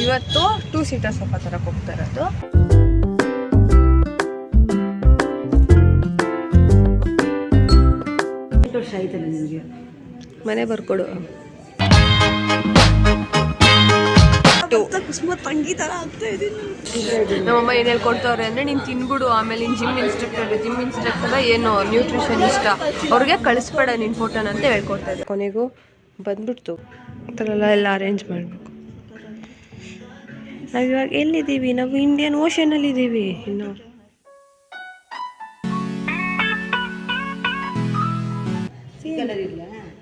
ಇವತ್ತು 2 seater sofa ತರಕ್ಕೆ ಹೋಗ್ತಾ ಇರೋದು. ಮನೆ ಬರ್ಕೊಡು. ತಂಗಿ ತರ ಆಗ್ತಾ ಇದೀನಿ. ನಮ್ಮಮ್ಮ ಏನು ಹೇಳ್ಕೊಡ್ತಾವ್ರೆ ಅಂದರೆ ನೀನು ತಿನ್ಬಿಡು, ಆಮೇಲೆ ನೀನು ಜಿಮ್ ಇನ್ಸ್ಟ್ರಕ್ಟರ್ ಏನು ನ್ಯೂಟ್ರಿಷನಿಷ್ಟ ಅವ್ರಿಗೆ ಕಳಿಸ್ಬೇಡ ನಿನ್ನ ಫೋಟೋನ ಅಂತ ಹೇಳ್ಕೊಡ್ತಾ ಇದ್ದೆ. ಕೊನೆಗೂ ಬಂದ್ಬಿಡ್ತು. ಈ ಥರ ಎಲ್ಲ ಅರೇಂಜ್ ಮಾಡಬೇಕು. ನಾವಿವಾಗ ಎಲ್ಲಿದ್ದೀವಿ? ನಾವು ಇಂಡಿಯನ್ ಓಷನಲ್ಲಿ ಇದ್ದೀವಿ. ಇನ್ನು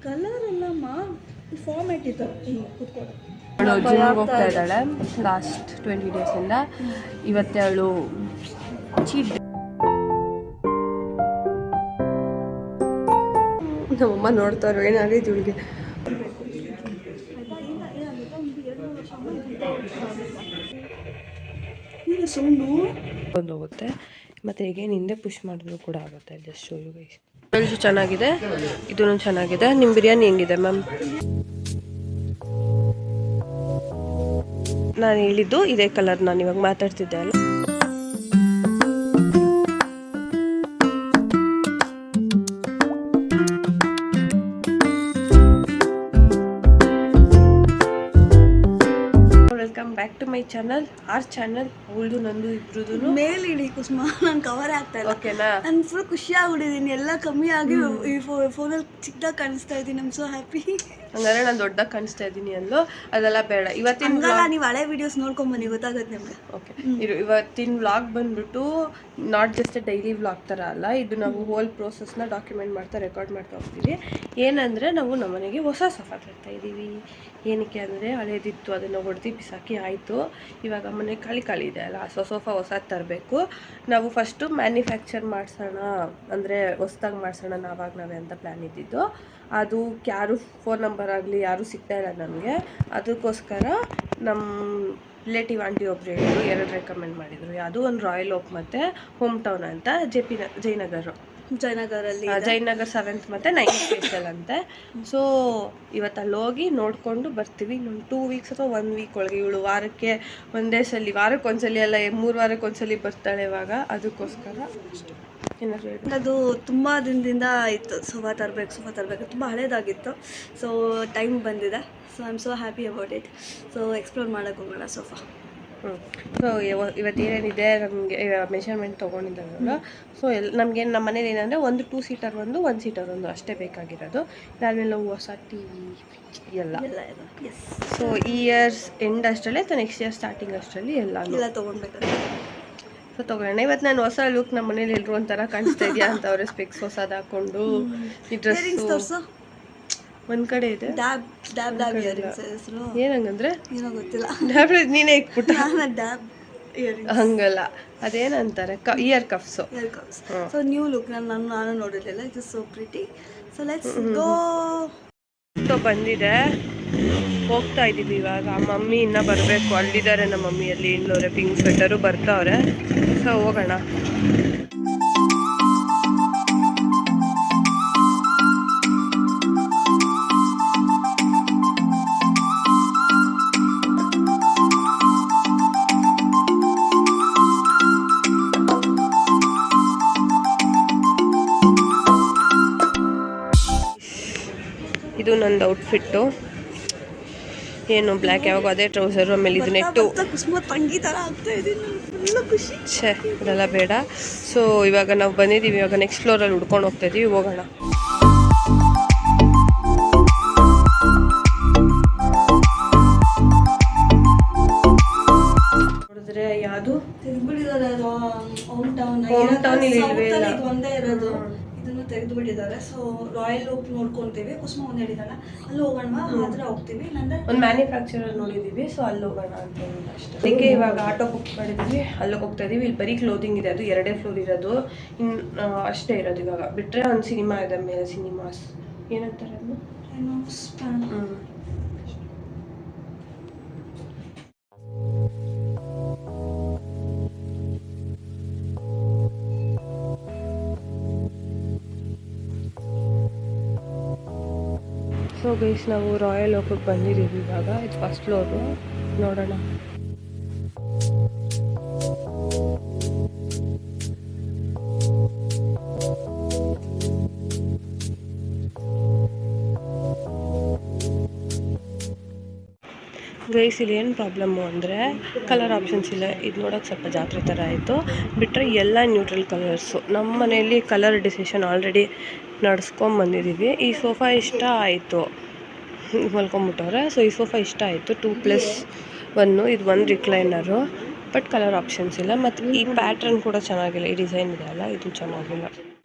ಕಲರ್ ಅಲ್ಲಮ್ಮ, ಫಾರ್ಮ್ಯಾಟ್ ಇತ್ತು. ಜಿಮ್ಗೆ ಹೋಗ್ತಾ ಇದ್ದಾಳೆ ಲಾಸ್ಟ್ 20 ಡೇಸಿಂದ. ಇವತ್ತೇ ಅವಳು ಚೀಟ್. ನಮ್ಮಮ್ಮ ನೋಡ್ತಾರೋ ಏನಾಗೈತಿ ಇವಳಿಗೆ. ಒಂದು ಹೋಗುತ್ತೆ ಮತ್ತು ಹೀಗೆ ಹಿಂದೆ ಪುಷ್ ಮಾಡಿದ್ರು ಕೂಡ ಆಗುತ್ತೆ. Just show you guys. ಚೆನ್ನಾಗಿದೆ, ಇದೂ ಚೆನ್ನಾಗಿದೆ. ನಿಮ್ಮ ಬಿರಿಯಾನಿ ಹೆಂಗಿದೆ ಮ್ಯಾಮ್? ನಾನು ಹೇಳಿದ್ದು ಇದೇ ಕಲರ್ ನಾನು ಇವಾಗ ಮಾತಾಡ್ತಿದ್ದೆ ಅಲ್ಲ. Welcome back to my channel, our channel. ಅವಳದು ನಂದು ಇಬ್ರದ್ದು ಮೇಲ್ ಇಡಿ ಕುಸುಮ, ನಾನು ಕವರ್ ಆಗ್ತಾ ಇಲ್ಲ. ಓಕೆನಾ? ನಾನು ಫುಲ್ ಖುಷಿ ಆಗ್ಬಿಟ್ಟಿದ್ದೀನಿ. ಎಲ್ಲ ಕಮ್ಮಿ ಆಗಿ ಈ ಫೋನಲ್ಲಿ ಚಿಕ್ಕದಾಗಿ ಕಾಣಿಸ್ತಾ ಇದ್ದೀನಿ. I'm so happy. ಹಂಗಾದ್ರೆ ನಾನು ದೊಡ್ಡದಾಗಿ ಕಾಣಿಸ್ತಾ ಇದ್ದೀನಿ ಅಲ್ಲೋ? ಅದೆಲ್ಲ ಬೇಡ. ಇವತ್ತಿನ ನೀವು ಹಳೆ ವಿಡಿಯೋಸ್ ನೋಡ್ಕೊಂಬನ್ನಿ, ಗೊತ್ತಾಗುತ್ತೆ ನಿಮಗೆ. ಓಕೆ, ಇವತ್ತಿನ ವ್ಲಾಗ್ ಬಂದ್ಬಿಟ್ಟು ನಾಟ್ ಜಸ್ಟ್ ಡೈಲಿ ವ್ಲಾಗ್ ಥರ ಅಲ್ಲ. ಇದು ನಾವು ಹೋಲ್ ಪ್ರೋಸೆಸ್ನ ಡಾಕ್ಯುಮೆಂಟ್ ಮಾಡ್ತಾ ರೆಕಾರ್ಡ್ ಮಾಡ್ತಾ ಹೋಗ್ತೀವಿ. ಏನಂದರೆ ನಾವು ನಮ್ಮನೆಗೆ ಹೊಸ ಸೋಫಾ ತರ್ತಾ ಇದ್ದೀವಿ. ಏನಕ್ಕೆ ಅಂದರೆ ಹಳೇದಿತ್ತು, ಅದನ್ನು ಹೊಡೆದು ಬಿಸಾಕಿ ಆಯಿತು. ಇವಾಗ ಮನೆ ಖಾಲಿ ಇದೆ ಅಲ್ಲ, ಸೋಫಾ ಹೊಸದು ತರಬೇಕು. ನಾವು ಫಸ್ಟು ಮ್ಯಾನುಫ್ಯಾಕ್ಚರ್ ಮಾಡಿಸೋಣ, ಅಂದರೆ ಹೊಸ್ದಾಗಿ ಮಾಡಿಸೋಣ ನಾವೇ ಅಂತ ಪ್ಲ್ಯಾನ್ ಇದ್ದಿದ್ದು. ಅದು ಯಾರು ಫೋನ್ ನಂಬರ್ ಆಗಲಿ ಯಾರೂ ಸಿಗ್ತಾ ಇಲ್ಲ ನಮಗೆ. ಅದಕ್ಕೋಸ್ಕರ ನಮ್ಮ ರಿಲೇಟಿವ್ ಆಂಟಿ ಒಬ್ರು ಹೇಳಿದ್ರು, 2 ರೆಕಮೆಂಡ್ ಮಾಡಿದರು. ಯಾವುದೂ ಒಂದು ರಾಯಲ್ ಓಕ್ ಮತ್ತು ಹೋಮ್ ಟೌನ್ ಅಂತ ಜಯನಗರ್ 7th ಮತ್ತು 9th ಸ್ಪೇಷಲ್ ಅಂತೆ. ಸೊ ಇವತ್ತು ಅಲ್ಲಿ ಹೋಗಿ ನೋಡಿಕೊಂಡು ಬರ್ತೀವಿ. ಇನ್ನೊಂದು 2 ವೀಕ್ಸ್ ಅಥವಾ 1 ವೀಕ್ ಒಳಗೆ. ಇವಳು ವಾರಕ್ಕೆ ವಾರಕ್ಕೊಂದ್ಸಲಿ ಅಲ್ಲ, 3 ವಾರಕ್ಕೊಂದ್ಸಲಿ ಬರ್ತಾಳೆ ಇವಾಗ. ಅದಕ್ಕೋಸ್ಕರ ಅದು ತುಂಬ ದಿನದಿಂದ ಇತ್ತು, ಸೋಫಾ ತರಬೇಕು. ತುಂಬ ಹಳೇದಾಗಿತ್ತು. ಸೊ ಟೈಮ್ ಬಂದಿದೆ. So I am so happy about it. So explore ಮಾಡೋಕ್ಕೆ ಹೋಗೋಣ ಸೋಫಾ. ಸೊ ಇವತ್ತೇನೇನಿದೆ ನಮಗೆ ಮೆಷರ್ಮೆಂಟ್ ತೊಗೊಂಡಿದ್ದಾರಲ್ಲ. ಸೊ ನಮಗೇನು ನಮ್ಮ ಮನೇಲಿ ಏನಂದರೆ ಒಂದು 2 ಸೀಟರ್ ಒಂದು 1 ಸೀಟರ್ ಒಂದು ಅಷ್ಟೇ ಬೇಕಾಗಿರೋದು. ಇದಾದಮೇಲೆ ನಾವು ಹೊಸ TV ಎಲ್ಲ. ಸೊ ಈ ಇಯರ್ಸ್ ಎಂಡ್ ಅಷ್ಟರಲ್ಲೇ ಅಥವಾ ನೆಕ್ಸ್ಟ್ ಇಯರ್ ಸ್ಟಾರ್ಟಿಂಗ್ ಅಷ್ಟರಲ್ಲಿ ಎಲ್ಲ ತೊಗೊಳ್ಬೇಕಾಗುತ್ತೆ. ಸೊ ತೊಗೊಳ್ಳೋಣ. ಇವತ್ತು ನಾನು ಹೊಸ ಲುಕ್ ನಮ್ಮ ಮನೇಲಿ ಎಲ್ಲರೂ ಒಂಥರ ಕಾಣಿಸ್ತಾ ಇದೆಯಾ ಅಂತ ಅವ್ರ ಸ್ಪೆಕ್ಸ್ ಹೊಸದು ಹಾಕ್ಕೊಂಡು ಈ ಡ್ರೆಸ್ಸು ಒಂದು ಕಡೆ ಇದೆ. ಏನಂಗಂದ್ರೆ ಏನೋ ಗೊತ್ತಿಲ್ಲ. ನೀನೇ ಇಕ್ಬಿಟ್ಟು ಹಂಗಲ್ಲ, ಅದೇನಂತಾರೆ ಇಯರ್ ಕಫ್ಸು. ಸೊ ನ್ಯೂ ಲುಕ್ ನಾನು ನೋಡಿರಲಿಲ್ಲ. It is so pretty. So let's go. So ಬಂದಿದೆ, ಹೋಗ್ತಾ ಇದ್ದೀವಿ ಇವಾಗ. ಮಮ್ಮಿ ಇನ್ನೂ ಬರಬೇಕು, ಅಲ್ಲಿದ್ದಾರೆ ನಮ್ಮ ಮಮ್ಮಿ, ಅಲ್ಲಿ ಇನ್ನೋರೆ ಪಿಂಕ್ ಸ್ವೆಟರು ಬರ್ತಾವ್ರೆ. ಸೊ ಹೋಗೋಣ. ಇದು ನಂದು ಔಟ್ಫಿಟ್ಟು. ಏನು ಬ್ಲ್ಯಾಕ್, ಯಾವಾಗ ಅದೇ ಟ್ರೌಸರು, ಆಮೇಲೆ ಇದು ನೆಟ್ಟು. ತಂಗಿ ಥರ ಆಗ್ತಾ ಇದ್ದೀನಿ, ಫುಲ್ಲು ಖುಷಿ. ಅದೆಲ್ಲ ಬೇಡ. ಸೊ ಇವಾಗ ನಾವು ಬಂದಿದ್ದೀವಿ. ಇವಾಗ ನೆಕ್ಸ್ಟ್ ಫ್ಲೋರಲ್ಲಿ ಹುಡ್ಕೊಂಡು ಹೋಗ್ತಾ ಇದ್ದೀವಿ. ಹೋಗೋಣ. ನೋಡಿದ್ರೆ ಯಾವುದು ತೆಗೆದ್ಬಿಟ್ಟಿದ್ದಾರೆ. ಹೋಮ್ ಟೌನ್ ಒಂದೇ ಇರೋದು, ಇದನ್ನು ತೆಗೆದುಬಿಟ್ಟಿದ್ದಾರೆ. ಸೊ ರಾಯಲ್ ಓಕ್ ನೋಡ್ಕೊತೀವಿ. ಕುಸುಮ ಒಂದು ಹೇಳಿದಾಳೆ, ಅಲ್ಲಿ ಹೋಗೋಣ, ಹತ್ರ ಹೋಗ್ತೀವಿ. ಇಲ್ಲಾಂದ್ರೆ ಒಂದು ಮ್ಯಾನುಫ್ಯಾಕ್ಚರರ್ ನೋಡಿದ್ದೀವಿ. ಸೊ ಅಲ್ಲಿ ಹೋಗೋಣ ಅಂತ ಅಷ್ಟೇ. ಅದಕ್ಕೆ ಇವಾಗ ಆಟೋ ಬುಕ್ ಮಾಡಿದ್ದೀವಿ, ಅಲ್ಲಿಗೆ ಹೋಗ್ತಾ ಇದ್ದೀವಿ. ಇಲ್ಲಿ ಬರೀ ಕ್ಲೋದಿಂಗ್ ಇದೆ, ಅದು 2 ಫ್ಲೋರ್ ಇರೋದು. ಇನ್ನು ಅಷ್ಟೇ ಇರೋದು ಇವಾಗ. ಬಿಟ್ಟರೆ ಒಂದು ಸಿನಿಮಾ ಇದೆ ಮೇಲೆ, ಸಿನಿಮಾಸ್ ಏನಂತಾರೆ ಅದನ್ನು, ಸೊ ಗೈಸ್ ನಾವು ರಾಯಲ್ ಓಕಕ್ಕೆ ಬಂದಿದ್ದೀವಿ ಇವಾಗ. ಇದು ಫಸ್ಟ್ ಫ್ಲೋರು. ನೋಡೋಣ. ಗೈಸ್ ಇಲ್ಲಿ ಏನು ಪ್ರಾಬ್ಲಮ್ಮು ಅಂದರೆ ಕಲರ್ ಆಪ್ಷನ್ಸ್ ಇಲ್ಲ. ಇದು ನೋಡೋಕೆ ಸ್ವಲ್ಪ ಜಾತ್ರೆ ಥರ ಆಯಿತು, ಬಿಟ್ಟರೆ ಎಲ್ಲ ನ್ಯೂಟ್ರಲ್ ಕಲರ್ಸು. ನಮ್ಮ ಮನೆಯಲ್ಲಿ ಕಲರ್ ಡಿಸಿಷನ್ ಆಲ್ರೆಡಿ ನಡೆಸ್ಕೊಂಬಂದಿದ್ದೀವಿ. ಈ ಸೋಫಾ ಇಷ್ಟ ಆಯಿತು, ಮಲ್ಕೊಂಬಿಟ್ಟವ್ರೆ. ಸೊ ಈ ಸೋಫಾ ಇಷ್ಟ ಆಯಿತು, 2+1, ಇದು 1 ರಿಕ್ಲೈನರು. ಬಟ್ ಕಲರ್ ಆಪ್ಷನ್ಸ್ ಇಲ್ಲ. ಮತ್ತು ಈ ಪ್ಯಾಟ್ರನ್ ಕೂಡ ಚೆನ್ನಾಗಿಲ್ಲ, ಈ ಡಿಸೈನ್ ಇದೆ ಅಲ್ಲ, ಇದು ಚೆನ್ನಾಗಿಲ್ಲ.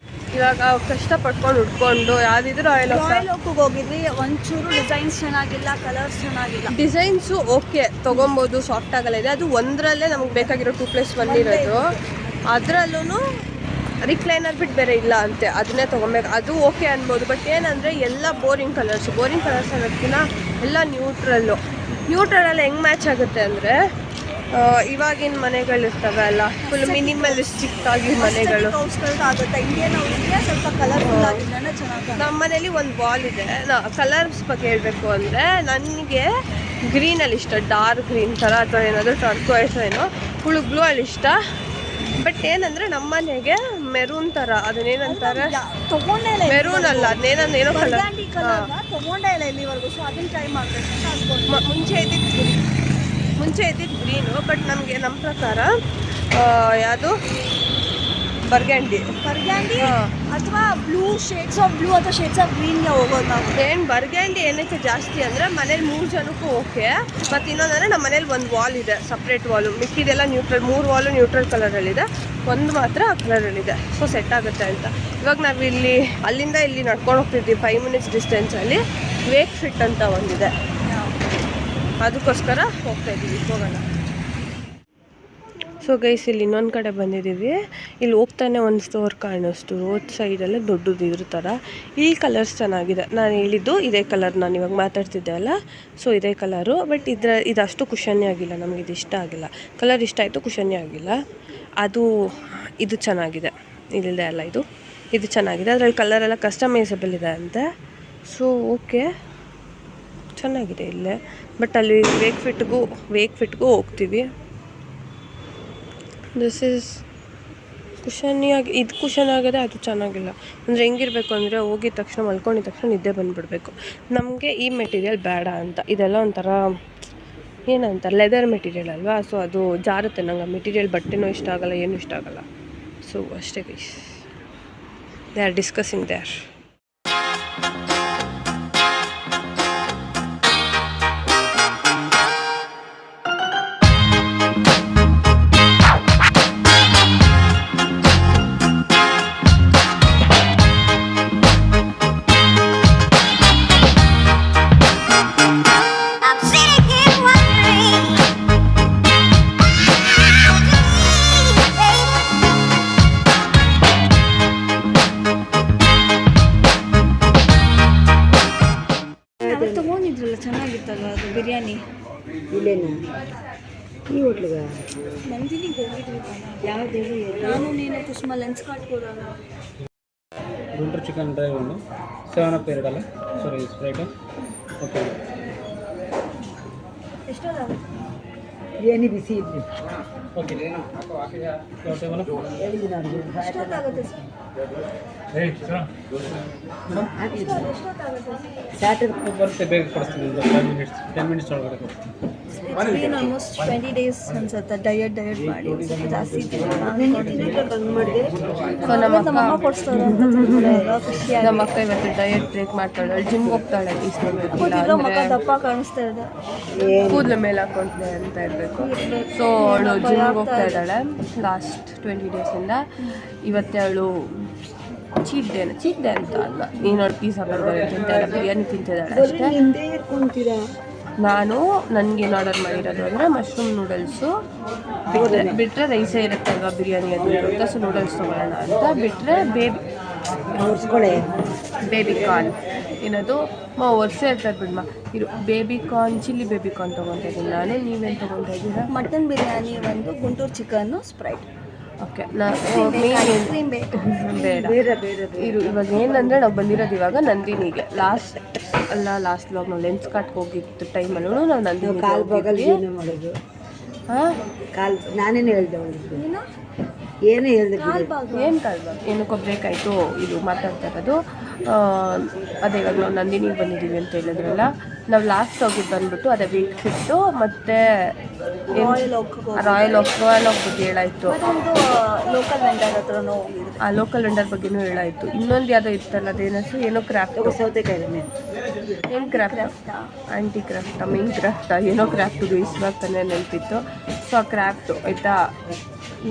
ಇವಾಗ ಕಷ್ಟಪಟ್ಕೊಂಡು ಉಟ್ಕೊಂಡು ಯಾವುದಿದ್ರು ರಾಯಲ್ ಓಕಿಗೆ ಹೋಗಿದ್ವಿ, ಒಂಚೂರು ಡಿಸೈನ್ಸ್ ಚೆನ್ನಾಗಿಲ್ಲ, ಕಲರ್ಸ್ ಚೆನ್ನಾಗಿಲ್ಲ. ಡಿಸೈನ್ಸು ಓಕೆ ತೊಗೊಬೋದು, ಸಾಫ್ಟ್ ಆಗಲ್ಲ ಇದೆ. ಅದು ಒಂದರಲ್ಲೇ ನಮ್ಗೆ ಬೇಕಾಗಿರೋ 2+1 ಇರೋದು. ಅದರಲ್ಲೂ ರಿಕ್ಲೈನರ್ ಬಿಟ್ಟು ಬೇರೆ ಇಲ್ಲ ಅಂತೆ, ಅದನ್ನೇ ತೊಗೊಬೇಕು. ಅದು ಓಕೆ ಅನ್ಬೋದು. ಬಟ್ ಏನಂದರೆ ಎಲ್ಲ ಬೋರಿಂಗ್ ಕಲರ್ಸ್ ಅನ್ನೋದಕ್ಕಿಂತ ಎಲ್ಲ ನ್ಯೂಟ್ರಲಲ್ಲಿ ಹೆಂಗೆ ಮ್ಯಾಚ್ ಆಗುತ್ತೆ ಅಂದರೆ, ಇವಾಗಿನ ಮನೆಗಳಿರ್ತವೆ ಅಲ್ಲ, ಫುಲ್ ಮಿನಿಮಲಿಸ್ಟಿಕ್ ಆಗಿ ಮನೆಗಳು ಆಗುತ್ತೆ. ಇಂಡಿಯನ್ ಹೌಸ್ಗೆ ಸ್ವಲ್ಪ ಕಲರ್ಫುಲ್ ಆಗಿದ್ರೆ ಚೆನ್ನಾಗಿ. ನಮ್ಮ ಮನೇಲಿ ಒಂದು ವಾಲ್ ಇದೆ. ಕಲರ್ಸ್ ಬಗ್ಗೆ ಹೇಳಬೇಕು ಅಂದರೆ, ನನಗೆ ಗ್ರೀನಲ್ಲಿ ಇಷ್ಟ, ಡಾರ್ಕ್ ಗ್ರೀನ್ ಥರ ಅಥವಾ ಏನಾದರೂ ಟರ್ಕ್ವೈಸ್ ಏನೋ ಫುಲ್ ಬ್ಲೂ ಅಲ್ಲಿ ಇಷ್ಟ. ಬಟ್ ಏನಂದರೆ ನಮ್ಮ ಮನೆಗೆ ಮೆರೂನ್ ಥರ, ಅದನ್ನೇನಂತಾರೆ, ಮೆರೂನ್ ಅಲ್ಲ, ಅದೇನೋ ಕಲರ್ ತೊಗೊಂಡೇ ಇಲ್ಲ ಇಲ್ಲಿವರೆಗೂ. ಸೊ ಅದನ್ನು ಟ್ರೈ ಮಾಡಬೇಕು. ಮುಂಚೆ ಇದ್ದಿದ್ದು ಗ್ರೀನು. ಬಟ್ ನಮಗೆ ನಮ್ಮ ಪ್ರಕಾರ ಯಾವುದು ಬರ್ಗ್ಯಾಂಡಿ ಅಥವಾ ಬ್ಲೂ, ಶೇಡ್ಸ್ ಆಫ್ ಬ್ಲೂ ಅಥವಾ ಶೇಡ್ಸ್ ಆಫ್ ಗ್ರೀನ್ಗೆ ಹೋಗೋದು ನಾವು. ಏನು ಬರ್ಗ್ಯಾಂಡಿ ಏನಕ್ಕೆ ಜಾಸ್ತಿ ಅಂದರೆ, ಮನೇಲಿ 3 ಜನಕ್ಕೂ ಓಕೆ. ಮತ್ತು ಇನ್ನೊಂದಂದರೆ ನಮ್ಮ ಮನೇಲಿ ಒಂದು ವಾಲ್ ಇದೆ, separate Vaalu. ಮಿಕ್ಕಿದೆಲ್ಲ neutral, 3 Vaalu neutral ಕಲರಲ್ಲಿದೆ, ಒಂದು ಮಾತ್ರ ಆ ಕಲರಲ್ಲಿದೆ. ಸೊ ಸೆಟ್ ಆಗುತ್ತೆ ಅಂತ. ಇವಾಗ ನಾವು ಅಲ್ಲಿಂದ ಇಲ್ಲಿ ನಡ್ಕೊಂಡು ಹೋಗ್ತಿದ್ವಿ, 5 ಮಿನಿಟ್ಸ್ ಡಿಸ್ಟೆನ್ಸಲ್ಲಿ ವೇಕ್ ಫಿಟ್ ಅಂತ ಒಂದಿದೆ, ಅದಕ್ಕೋಸ್ಕರ ಹೋಗೋಣ. ಸೊ ಗೈಸ್ ಇಲ್ಲಿ ಇನ್ನೊಂದು ಕಡೆ ಬಂದಿದ್ದೀವಿ. ಇಲ್ಲಿ ಹೋಗ್ತಾನೆ ಒಂದು ಸ್ಟೋರ್ ಕಾಣಿಸ್ತು, ರೋಡ್ ಸೈಡಲ್ಲೇ ದೊಡ್ಡದು ಇದ್ರ ಥರ. ಈ ಕಲರ್ಸ್ ಚೆನ್ನಾಗಿದೆ. ನಾನು ಹೇಳಿದ್ದು ಇದೇ ಕಲರ್, ನಾನು ಇವಾಗ ಮಾತಾಡ್ತಿದ್ದೆ ಅಲ್ಲ, ಸೊ ಇದೇ ಕಲರು. ಬಟ್ ಇದಷ್ಟು ಕುಷನ್ನೇ ಆಗಿಲ್ಲ, ನಮಗೆ ಇದು ಇಷ್ಟ ಆಗಿಲ್ಲ. ಕಲರ್ ಇಷ್ಟ ಆಯಿತು, ಕುಷನ್ನೇ ಆಗಿಲ್ಲ. ಇದು ಚೆನ್ನಾಗಿದೆ, ಇಲ್ಲಿದೆ ಅಲ್ಲ, ಇದು ಚೆನ್ನಾಗಿದೆ. ಅದರಲ್ಲಿ ಕಲರೆಲ್ಲ ಕಸ್ಟಮೈಸಬಲ್ ಇದೆ ಅಂತೆ. ಸೊ ಓಕೆ, ಚೆನ್ನಾಗಿದೆ ಇಲ್ಲೇ. ಬಟ್ ಅಲ್ಲಿ ವೇಕ್ ಫಿಟ್ಗೂ ಹೋಗ್ತೀವಿ. ದಿಸ್ ಈಸ್ ಕುಷನಿಯಾಗಿ, ಇದು ಕುಷನ್ ಆಗಿದೆ, ಅದು ಚೆನ್ನಾಗಿಲ್ಲ. ಅಂದರೆ ಹೆಂಗಿರಬೇಕು ಅಂದರೆ, ಹೋಗಿದ ತಕ್ಷಣ ಮಲ್ಕೊಂಡಿದ ತಕ್ಷಣ ನಿದ್ದೆ ಬಂದುಬಿಡ್ಬೇಕು. ನಮಗೆ ಈ ಮೆಟೀರಿಯಲ್ ಬೇಡ ಅಂತ. ಇದೆಲ್ಲ ಒಂಥರ ಏನಂತಾರೆ, ಲೆದರ್ ಮೆಟೀರಿಯಲ್ ಅಲ್ವಾ. ಸೊ ಅದು ಜಾರುತ್ತೆ. ನಂಗೆ ಆ ಮೆಟೀರಿಯಲ್ ಬಟ್ಟೆನೂ ಇಷ್ಟ ಆಗಲ್ಲ, ಏನೂ ಇಷ್ಟ ಆಗಲ್ಲ. ಸೊ ಅಷ್ಟೇ guys, they are discussing there. ಚೆನ್ನಾಗಿತ್ತಲ್ಲ ಅದು ಬಿರಿಯಾನಿ. ಇಲ್ಲೇನು ಈ ಹೋಟ್ಲಿಗೆ ನಂದಿನಿಗೆ ಹೋಗಿದ್ವಿ. ಯಾವ್ದು ನಾನು ನೀನು ಕುಸುಮ ಲೆನ್ಸ್ ಕಾರ್ಡ್ ಕೊಡೋಣ. ಗುಂಟೂರು ಚಿಕನ್ ಡ್ರೈ 1, 7 2 ಅಲ್ಲ, ಸಾರಿ ಸ್ಪ್ರೈಟು. ಓಕೆ, ಎಷ್ಟೊಂದು ಬಿರಿಯಾನಿ ಬಿಸಿ ಇದ್ರಿ. Okay, ಎಷ್ಟೊತ್ತಾಗುತ್ತೆ sir? ಸ್ಯಾಟರ್ಡೆ ಬರುತ್ತೆ, ಬೇಗ ಕೊಡಿಸ್ತೀನಿ. 10 ಮಿನಿಟ್ಸ್ ಒಳಗಡೆ ಕೊಡ್ತೀನಿ. ಆಲ್ಮೋಸ್ಟ್ 20 ಡೇಸ್ ಅನ್ಸುತ್ತೆ ಡಯಟ್ ಮಾಡಿ ಜಾಸ್ತಿ ಮಾಡಿದೆ. ಸೊ ನಮ್ಮಮ್ಮ ಕೊಡಿಸ್ತಾರೆ ಅಂತ ತಿಳ್ಕೊಳ್ಳೋದು ಖುಷಿ. ನಮ್ಮ ಅಕ್ಕ ಇವತ್ತು ಡಯಟ್ ಬ್ರೇಕ್ ಮಾಡ್ತಾಳೆ, ಜಿಮ್ಗೆ ಹೋಗ್ತಾಳೆ. ಕೂತಿರೋ ಮಕ್ಕ ದಪ್ಪ ಕಾಣಿಸ್ತಾ ಇದೆ, ಕೂದಲು ಮೇಲೆ ಹಾಕೊಂಡ್ಲೆ ಅಂತ ಇರಬೇಕು. ಸೊ ಅವಳು ಜಿಮ್ಗೆ ಹೋಗ್ತಾ ಇದ್ದಾಳೆ ಲಾಸ್ಟ್ 20 ಡೇಸಿಂದ. ಇವತ್ತೇ ಅವಳು ಚೀಟ್ ಡೇ ಅಂತ ಅಲ್ಲ, ನೀನೋಳು ಪಿಜ್ಜಾ ಬರ್ಗರ್ ತಿಂತಾಳೆ, ಬಿರಿಯಾನಿ ತಿಂತಿದ್ದಾಳೆ ಅಷ್ಟೇ. ಹಿಂದೆ ಕೂತೀರಾ? ನಾನು ನನಗೇನು ಆರ್ಡರ್ ಮಾಡಿರೋದು ಅಂದರೆ ಮಶ್ರೂಮ್ ನೂಡಲ್ಸು ಬಿಟ್ಟರೆ ರೈಸೇ ಇರುತ್ತಲ್ವ ಬಿರಿಯಾನಿ, ಅದು ಇರುತ್ತೆ. ಸೊ ನೂಡಲ್ಸ್ ತೊಗೊಳ್ಳೋಣ ಅಂತ. ಬಿಟ್ಟರೆ ಬೇಬಿ ಕಾರ್ನ್ ಏನದು ವರ್ಷ ಇರ್ತದೆ ಬಿಡಮ್ಮ. ಇದು baby corn, chilli baby corn ತೊಗೊತಾ ಇದ್ದೀನಿ ನಾನು. ನೀವೇನು ತೊಗೊತಾ ಇದ್ದೀರಾ? ಮಟನ್ ಬಿರಿಯಾನಿ ಒಂದು, ಗುಂಟೂರು ಚಿಕನ್ನು, ಸ್ಪ್ರೈಟ್. ಓಕೆ, ಬೇಡ ಇದು ಇವಾಗ ಏನಂದರೆ ನಾವು ಬಂದಿರೋದು ಇವಾಗ ನಂದಿನಿಗೆ. ಲಾಸ್ಟ್ ವ್ಲಾಗ್ ನಾವು ಲೆನ್ಸ್ ಕಾರ್ಟ್ಗೆ ಹೋಗಿದ್ದು ಟೈಮಲ್ಲೂ ನಾವು ನಂದಿನಿಗೆ ಮಾಡೋದು ಹಾಂ ಕಾಲ್ ನಾನೇನು ಹೇಳ್ದೆ ಅವಳಿಗೆ ಏನು ಹೇಳ್ದೆ ಬಿಡು. ಏನು ಕಾಲ್ಬಾಗ ಏನಕ್ಕೋ ಬ್ರೇಕ್ ಆಯಿತು. ಇದು ಮಾತಾಡ್ತಾ ಇರೋದು ಅದೇ ಇವಾಗ ನಾವು ನಂದಿನಿಗೆ ಬಂದಿದ್ದೀವಿ ಅಂತ ಹೇಳಿದ್ರಲ್ಲ, ನಾವು ಲಾಸ್ಟ್ ಹೋಗಿದ್ದು ಬಂದ್ಬಿಟ್ಟು ಅದೇ ವೀಕ್ ಫಿಟ್ಟು ಮತ್ತು ರಾಯಲ್ ಓಕ್ ಬಗ್ಗೆ ಹೇಳಾಯಿತು. ಲೋಕಲ್ ವೆಂಡರ್ ಹತ್ರನೂ ಹೋಗಿದ್ವಿ. ಆ ಲೋಕಲ್ ವೆಂಡರ್ ಬಗ್ಗೆನೂ ಹೇಳಾಯಿತು. ಇನ್ನೊಂದು ಯಾವುದೋ ಇತ್ತಲ್ಲ, ಅದೇನಸು ಏನೋ ಕ್ರಾಫ್ಟ್, ಸೌತೆಕಾಯಿ ಏನು ಕ್ರಾಫ್ಟ್, ಆಂಟಿ ಕ್ರಾಫ್ಟಾ ಮೇನ್ ಕ್ರಾಫ್ಟಾ ಏನೋ ಕ್ರಾಫ್ಟು ಇವಾಗ ತಾನೇ ನೆನಪಿತ್ತು. ಸೊ ಆ ಕ್ರಾಫ್ಟು ಆಯಿತಾ,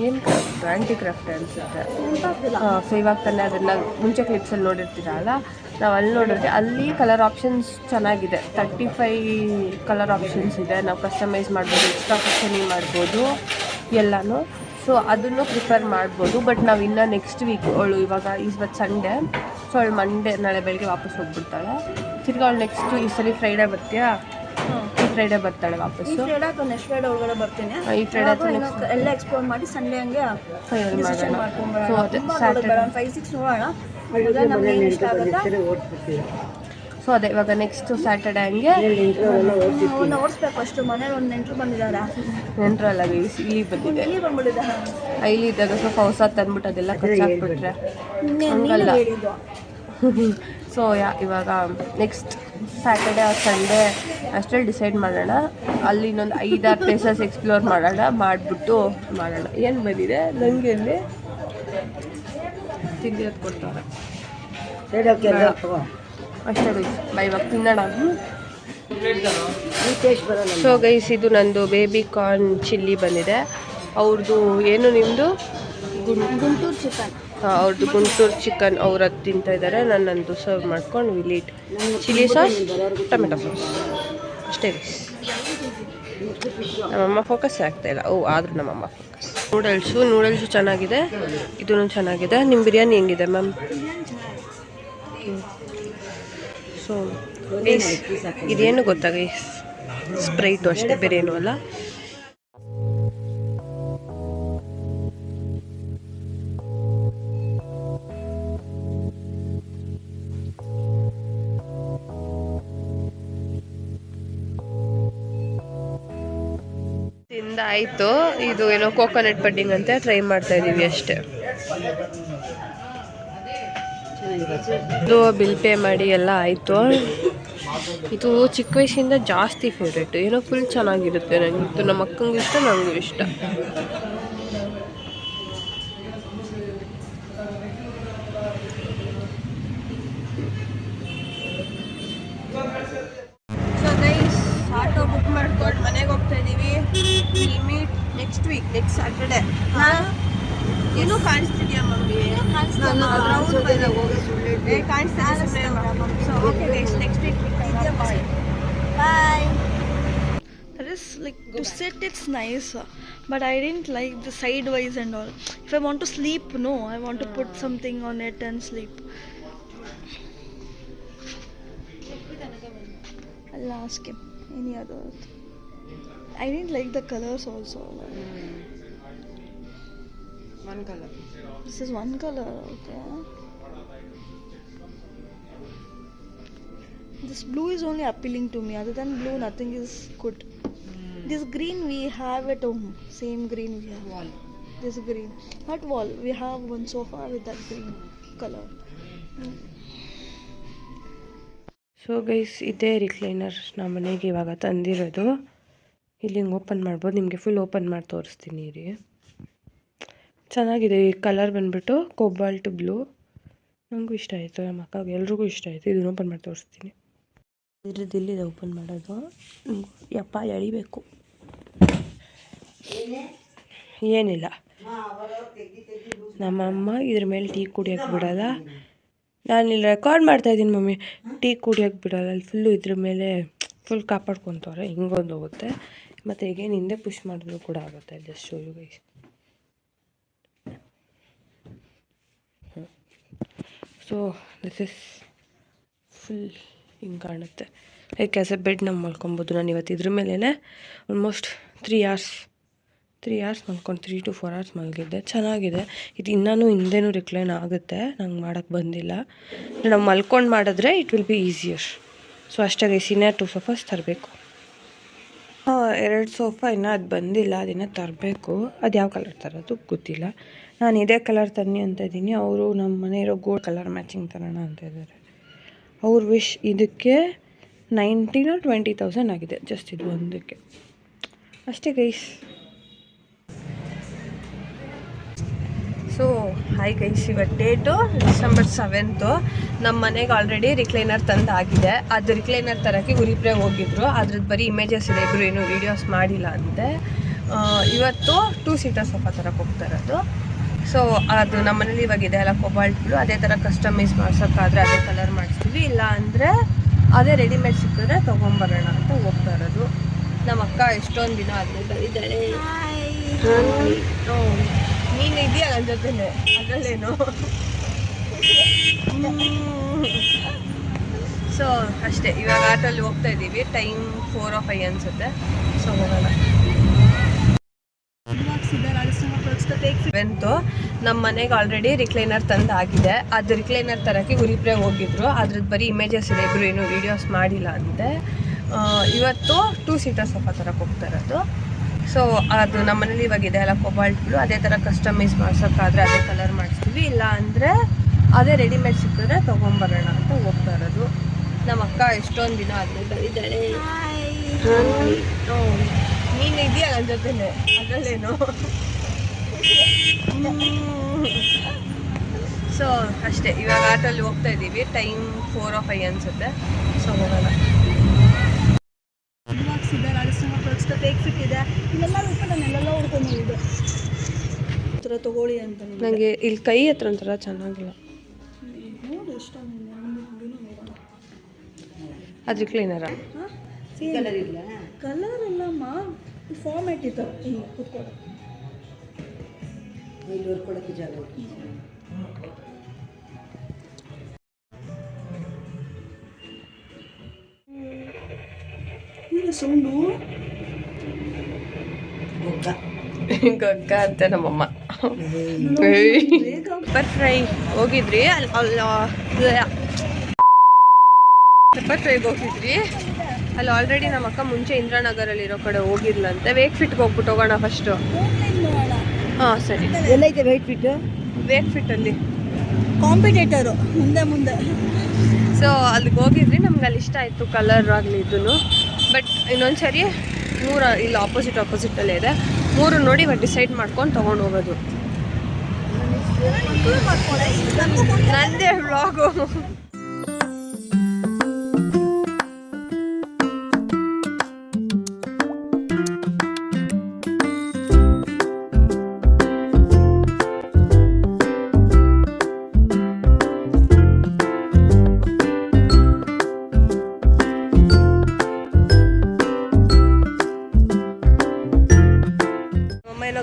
ಏನು ಕ್ರಾಫ್ಟ್ ಆಂಟಿ ಕ್ರಾಫ್ಟ್ ಅನಿಸುತ್ತೆ. ಹಾಂ, ಸೊ ಇವಾಗ ತಾನೇ ಅದನ್ನು ಮುಂಚೆ ಕ್ಲಿಪ್ಸಲ್ಲಿ ನೋಡಿರ್ತೀರಲ್ಲ, ನಾವು ಅಲ್ಲಿ ನೋಡಿದ್ರೆ ಅಲ್ಲಿ ಕಲರ್ ಆಪ್ಷನ್ಸ್ ಚೆನ್ನಾಗಿದೆ. 35 ಕಲರ್ ಆಪ್ಷನ್ಸ್ ಇದೆ. ನಾವು ಕಸ್ಟಮೈಸ್ ಮಾಡ್ಬೋದು, ಎಕ್ಸ್ಟ್ರಾ ಕುಷನಿಂಗ್ ಮಾಡ್ಬೋದು ಎಲ್ಲನೂ. ಸೊ ಅದನ್ನು ಪ್ರಿಫರ್ ಮಾಡ್ಬೋದು. ಬಟ್ ನಾವು ಇನ್ನೂ ನೆಕ್ಸ್ಟ್ ವೀಕ್ ಅವಳು ಇವತ್ತು ಸಂಡೇ, ಸೊ ಅವಳು ಮಂಡೇ ನಾಳೆ ಬೆಳಗ್ಗೆ ವಾಪಸ್ ಹೋಗ್ಬಿಡ್ತಾಳೆ. ತಿರ್ಗಿ ಅವಳು ನೆಕ್ಸ್ಟ್ ಈ ಸಲ ಫ್ರೈಡೇ ಬರ್ತೀಯಾ? ಈ ಫ್ರೈಡೇ ಬರ್ತಾಳೆ ವಾಪಸ್ಸು. ನೆಕ್ಸ್ಟ್ ಫ್ರೈಡೇ ಒಳಗಡೆ ಬರ್ತೀನಿ. ಈ ಫ್ರೈಡೇ ಎಲ್ಲ ಎಕ್ಸ್ಪ್ಲೋರ್ ಮಾಡಿ ಸಂಡೇ ಹಂಗೆ ಫೈನಲ್ ಮಾಡೋಣ. ಸೊ ಅದೇ ಸ್ಯಾಟರ್ಡೆ 5-6 ನೋಡೋಣ. ಸೊ ಅದೇ ಇವಾಗ ನೆಕ್ಸ್ಟ್ ಸ್ಯಾಟರ್ಡೆ ಹಂಗೆ ಓಡಿಸ್ಬೇಕು. ಅಷ್ಟು ಮನೇಲಿ ಒಂದು ನೆಂಟರು ಬಂದಿದ್ದಾರೆ. ನೆಂಟ್ರಲ್ಲ ಇಲ್ಲಿ ಬಂದಿದೆ, ಇಲ್ಲಿ ಬಂದ್ಬಿಟ್ಟಿದೆ. ಇಲ್ಲಿ ಇದ್ದಾಗ ಸ್ವಲ್ಪ ಹೊಸ ತಂದ್ಬಿಟ್ಟು ಅದೆಲ್ಲ ಖರ್ಚಾಕ್ಬಿಟ್ರೆ ಹಂಗಲ್ಲ. ಸೊ ಇವಾಗ ನೆಕ್ಸ್ಟ್ ಸ್ಯಾಟರ್ಡೆ ಆರ್ ಸಂಡೇ ಅಷ್ಟರಲ್ಲಿ ಡಿಸೈಡ್ ಮಾಡೋಣ. ಅಲ್ಲಿ ಇನ್ನೊಂದು 5-6 ಪ್ಲೇಸಸ್ ಎಕ್ಸ್ಪ್ಲೋರ್ ಮಾಡಿಬಿಟ್ಟು ಮಾಡೋಣ. ಏನು ಬಂದಿದೆ ನನಗೆ ಅಲ್ಲಿ ತಿಂದಿರೋದು ಕೊಡ್ತಾರೆ ಅಷ್ಟೇ. ಬೈ ಇವಾಗ ತಿನ್ನೋಣ. ಸೊ ಗೈಸ್, ಇದು ನಂದು ಬೇಬಿ ಕಾರ್ನ್ ಚಿಲ್ಲಿ ಬಂದಿದೆ. ಅವ್ರದ್ದು ಏನು ನಿಮ್ಮದು ಗುಂಟೂರು ಚಿಕನ್. ಅವ್ರದ್ದು ಗುಂಟೂರು ಚಿಕನ್ ಅವ್ರು ಅದು ತಿಂತಾ ಇದ್ದಾರೆ. ನಾನು ನಂದು ಸರ್ವ್ ಮಾಡ್ಕೊಂಡು ವಿಲೀಟ್ ಚಿಲ್ಲಿ ಸಾಸ್ ಟೊಮೆಟೊ ಸಾಸ್ ಅಷ್ಟೇ ಗೈಸ್. ನಮ್ಮಮ್ಮ ಫೋಕಸ್ ಆಗ್ತಾಯಿಲ್ಲ. ಆದರೂ ನಮ್ಮಮ್ಮ ಫೋಕಸ್. ನೂಡಲ್ಸು ಚೆನ್ನಾಗಿದೆ, ಇದೂ ಚೆನ್ನಾಗಿದೆ. ನಿಮ್ಮ ಬಿರಿಯಾನಿ ಹೆಂಗಿದೆ ಮ್ಯಾಮ್? ಸೊ ಗೈಸ್, ಇದೇನು ಗೊತ್ತಾ ಗೈಸ್, ಸ್ಪ್ರೈಟು ಅಷ್ಟೇ, ಬೇರೆ ಏನೂ ಅಲ್ಲ. ಆಯಿತು. ಇದು ಏನೋ ಕೋಕೋನಟ್ ಪಡ್ಡಿಂಗ್ ಅಂತ ಟ್ರೈ ಮಾಡ್ತಾ ಇದ್ದೀವಿ ಅಷ್ಟೇ. ಇದು ಬಿಲ್ ಪೇ ಮಾಡಿ ಎಲ್ಲ ಆಯಿತು. ಇದು ಚಿಕ್ಕ ವಯಸ್ಸಿಂದ ಜಾಸ್ತಿ ಫೇವ್ರೇಟು. ಏನೋ ಫುಲ್ ಚೆನ್ನಾಗಿರುತ್ತೆ. ನನಗಿತ್ತು, ನಮ್ಮ ಅಕ್ಕಂಗೂ ಇಷ್ಟ, ನನಗೂ ಇಷ್ಟ. ಆಟೋ ಬುಕ್ ಮಾಡ್ಕೊಂಡು ಮನೆಗೆ ಹೋಗ್ತಾ ಇದ್ದೀವಿ. Will meet next week, next Saturday. ಏನೂ ಕಾಣಿಸ್ತಿದ್ಯಾ ಮಮ್ಮಿ? ಕಾಣಿಸ್ತಾ so okay guys, next week Bye. That is like to sit, it's nice, but I didn't like the sidewise and all. If I want to sleep, no, I want to put something on it and sleep. I'll ask him. Any other? I didn't like the colors also. one color. This is one color, okay. This blue is only appealing to me. Other than blue, nothing is good. This green we have at home. Same green we have. Wall. This green. Not wall. We have one sofa with that green color. So guys, ಇದೇ recliner ನಮ್ಮ ಮನೆಗೆ ಇವಾಗ ತಂದಿರೋದು. ಇಲ್ಲಿ ಹಿಂಗೆ open ಮಾಡ್ಬೋದು. ನಿಮಗೆ full open ಮಾಡಿ ತೋರಿಸ್ತೀನಿ ರೀ. ಚೆನ್ನಾಗಿದೆ. ಈ ಕಲರ್ ಬಂದುಬಿಟ್ಟು ಕೋಬಾಲ್ಟ್ ಬ್ಲೂ. ನನಗೂ ಇಷ್ಟ ಆಯಿತು, ನಮ್ಮ ಅಕ್ಕಗೆ ಎಲ್ರಿಗೂ ಇಷ್ಟ ಆಯಿತು. ಇದನ್ನು ಓಪನ್ ಮಾಡಿ ತೋರಿಸ್ತೀನಿ. ಇದ್ರದ್ದು ಇಲ್ಲಿದೆ ಓಪನ್ ಮಾಡೋದು. ಯಪ್ಪ ಎಳಿಬೇಕು, ಏನಿಲ್ಲ. ನಮ್ಮಮ್ಮ ಇದ್ರ ಮೇಲೆ ಟೀ ಕುಡಿಯೋಕ್ಕೆ ಬಿಡೋಲ್ಲ. ನಾನಿಲ್ಲಿ ರೆಕಾರ್ಡ್ ಮಾಡ್ತಾಯಿದ್ದೀನಿ ಮಮ್ಮಿ. ಟೀ ಕುಡಿಯೋಕ್ಕೆ ಬಿಡೋಲ್ಲ. ಅಲ್ಲಿ ಫುಲ್ಲು ಇದ್ರ ಮೇಲೆ ಫುಲ್ ಕಾಪಾಡ್ಕೊತವ್ರೆ. ಹಿಂಗೊಂದು ಹೋಗುತ್ತೆ, ಮತ್ತು ಈಗೇನು ಹಿಂದೆ ಪುಷ್ ಮಾಡಿದ್ರು ಕೂಡ ಆಗುತ್ತೆ. Just show you guys. So this is full ಹಿಂಗೆ ಕಾಣುತ್ತೆ. ಲೈಕ್ ಆ್ಯಸ್ ಎ ಬೆಡ್ ನಾವು ಮಲ್ಕೊಬೋದು. ನಾನು ಇವತ್ತು ಇದ್ರ ಮೇಲೇ ಆಲ್ಮೋಸ್ಟ್ 3 hours ಮಲ್ಕೊಂಡು 3 to 4 hours ಮಲಗಿದ್ದೆ. ಚೆನ್ನಾಗಿದೆ. ಇದು ಇನ್ನೂ ಹಿಂದೆನೂ ರಿಕ್ಲೈನ್ ಆಗುತ್ತೆ. ನಂಗೆ ಮಾಡೋಕ್ಕೆ ಬಂದಿಲ್ಲ. ನಾವು ಮಲ್ಕೊಂಡು ಮಾಡಿದ್ರೆ it will be easier. So ಅಷ್ಟೇ ಗೈಸ್, ಇನ್ನೇ 2 sofas ತರಬೇಕು. 2 ಸೋಫಾ ಇನ್ನೂ ಅದು ಬಂದಿಲ್ಲ, ಅದನ್ನು ತರಬೇಕು. ಅದು ಯಾವ ಕಲರ್ ತರೋದು ಗೊತ್ತಿಲ್ಲ. ನಾನು ಇದೇ ಕಲರ್ ತನ್ನಿ ಅಂತ ಇದ್ದೀನಿ. ಅವರು ನಮ್ಮ ಮನೆ ಇರೋ ಗೋಲ್ಡ್ ಕಲರ್ ಮ್ಯಾಚಿಂಗ್ ತರೋಣ ಅಂತ ಇದ್ದಾರೆ. ಅವ್ರ ವಿಶ್ ಇದಕ್ಕೆ 19 or 20,000 ಆಗಿದೆ, ಜಸ್ಟ್ ಇದು ಒಂದಕ್ಕೆ ಅಷ್ಟೇ ಗೈಸ್. ಸೊ ಹಾಯ್ ಗೈಸ್, ಇವತ್ತು ಡೇಟು December 7th. ನಮ್ಮ ಮನೆಗೆ ಆಲ್ರೆಡಿ ರಿಕ್ಲೈನರ್ ತಂದಾಗಿದೆ. ಅದು ರಿಕ್ಲೈನರ್ ತರೋಕ್ಕೆ ಗುರಿಪ್ರೆ ಹೋಗಿದ್ರು. ಅದ್ರದ್ದು ಬರೀ ಇಮೇಜಸ್ ಇದೆ, ಇಬ್ಬರು ಏನೂ ವೀಡಿಯೋಸ್ ಮಾಡಿಲ್ಲ ಅಂತೆ. ಇವತ್ತು 2 ಸೀಟರ್ ಸೋಫಾ ತರಕ್ಕೆ ಹೋಗ್ತಾ ಇರೋದು. ಸೊ ಅದು ನಮ್ಮ ಮನೇಲಿ ಇವಾಗಿದೆ ಅಲ್ಲ ಕೊಬಾಲ್ಟ್ ಬ್ಲೂ, ಅದೇ ಥರ ಕಸ್ಟಮೈಸ್ ಮಾಡ್ಸೋಕ್ಕಾದ್ರೆ ಅದೇ ಕಲರ್ ಮಾಡಿಸ್ತೀವಿ, ಇಲ್ಲ ಅಂದರೆ ಅದೇ ರೆಡಿಮೇಡ್ ಸಿಕ್ಕಿದ್ರೆ ತೊಗೊಂಬರೋಣ ಅಂತ ಹೋಗ್ತಾ ಇರೋದು. ನಮ್ಮ ಅಕ್ಕ ಎಷ್ಟೊಂದು ದಿನ ಆದಮೇಲೆ ಕಲಿದ್ದಾಳೆ. ನೀನು ಇದೆಯಾ ನನ್ನ ಜೊತೆಲೆ, ಅದರಲ್ಲೇನು. ಸೊ ಅಷ್ಟೇ, ಇವಾಗ ಆಟೋಲ್ಲಿ ಹೋಗ್ತಾ ಇದ್ದೀವಿ. ಟೈಮ್ 4 or 5 ಅನಿಸುತ್ತೆ. ಸೊ ಹೋಗೋಣ. ನಮ್ಮ ಮನೆಗೆ ಆಲ್ರೆಡಿ ರಿಕ್ಲೈನರ್ ತಂದಾಗಿದೆ. ಅದು ರಿಕ್ಲೈನರ್ ತರೋಕ್ಕೆ ಗುರಿಪ್ರೆ ಹೋಗಿದ್ರು. ಅದ್ರದ್ದು ಬರೀ ಇಮೇಜಸ್ ಇದೆ, ಇಬ್ಬರು ಏನೂ ವೀಡಿಯೋಸ್ ಮಾಡಿಲ್ಲ ಅಂತೆ. ಇವತ್ತು 2 ಸೀಟರ್ ಸೋಫಾ ತರಕ್ಕೆ ಹೋಗ್ತಾ ಇರೋದು. ಸೊ ಅದು ನಮ್ಮ ಮನೇಲಿ ಇವಾಗಿದೆ ಅಲ್ಲ ಕೊಬಾಲ್ಟ್ ಬ್ಲೂ, ಅದೇ ಥರ ಕಸ್ಟಮೈಸ್ ಮಾಡ್ಸೋಕ್ಕಾದ್ರೆ ಅದೇ ಕಲರ್ ಮಾಡಿಸ್ತೀವಿ, ಇಲ್ಲ ಅಂದರೆ ಅದೇ ರೆಡಿಮೇಡ್ ಸಿಕ್ಕಿದ್ರೆ ತೊಗೊಂಬರೋಣ ಅಂತ ಹೋಗ್ತಾ ಇರೋದು. ನಮ್ಮ ಅಕ್ಕ ಎಷ್ಟೊಂದು ದಿನ ಆದಮೇಲೆ ಕಲಿದ್ದಾಳೆ. ನೀನು ಇದೆಯಾ ನನ್ನ ಜೊತೆಲೆ, ಅದರಲ್ಲೇನು. ಸೊ ಅಷ್ಟೇ, ಇವಾಗ ಆಟೋಲ್ಲಿ ಹೋಗ್ತಾ ಇದ್ದೀವಿ. ಟೈಮ್ 4 or 5 ಅನಿಸುತ್ತೆ. ಸೊ ಹೋಗೋಣ. ತಗೊಳ್ಳಿ ಅಂತ ನನಗೆ ಇಲ್ಲಿ ಕೈ ಹತ್ರ ಒಂಥರ ಚೆನ್ನಾಗಿಲ್ಲ. ಅದು ರಿಕ್ಲೈನರ ಕಲರ್ ಇಲ್ಲಮ್ಮ, ಫಾರ್ಮ್ಯಾಟ್ ಇತ್ತು. ಇಲ್ಲಿ ಕೂತ್ಕೊಳ್ಳೋ ಜಾಗ ಸೌಂಡು ಗೊಗ್ಗ ಅಂತ ನಮ್ಮಮ್ಮ. ಪೆಪ್ಪರ್ ಫ್ರೈ ಹೋಗಿದ್ರಿ, ಪೆಪ್ಪರ್ ಫ್ರೈಗೆ ಹೋಗಿದ್ರಿ. ಅಲ್ಲಿ ಆಲ್ರೆಡಿ ನಮ್ಮ ಅಕ್ಕ ಮುಂಚೆ ಇಂದ್ರಾನಗರಲ್ಲಿರೋ ಕಡೆ ಹೋಗಿರ್ಲಂತೆ. ವೇಕ್ ಫಿಟ್ಗೆ ಹೋಗ್ಬಿಟ್ಟು ಹೋಗೋಣ ಫಸ್ಟು. ಹಾಂ ಸರಿ. ಎಲ್ಲೈತೆ ವೇಟ್ ಫಿಟ್? ವೇಕ್ ಫಿಟ್ಟಲ್ಲಿ ಕಾಂಪಿಟೇಟರು ಮುಂದೆ. ಸೊ ಅಲ್ಲಿಗೆ ಹೋಗಿದ್ರಿ. ನಮ್ಗೆ ಅಲ್ಲಿ ಇಷ್ಟ ಆಯಿತು ಕಲರ್ ಆಗಲಿ ಇದನ್ನು. ಬಟ್ ಇನ್ನೊಂದು ಸರಿ 3 ಇಲ್ಲಿ ಆಪೋಸಿಟಲ್ಲೇ ಇದೆ. 3 ನೋಡಿ ಇವಾಗ ಡಿಸೈಡ್ ಮಾಡ್ಕೊಂಡು ತೊಗೊಂಡು ಹೋಗೋದು. ನಂದೇ ವ್ಲಾಗು.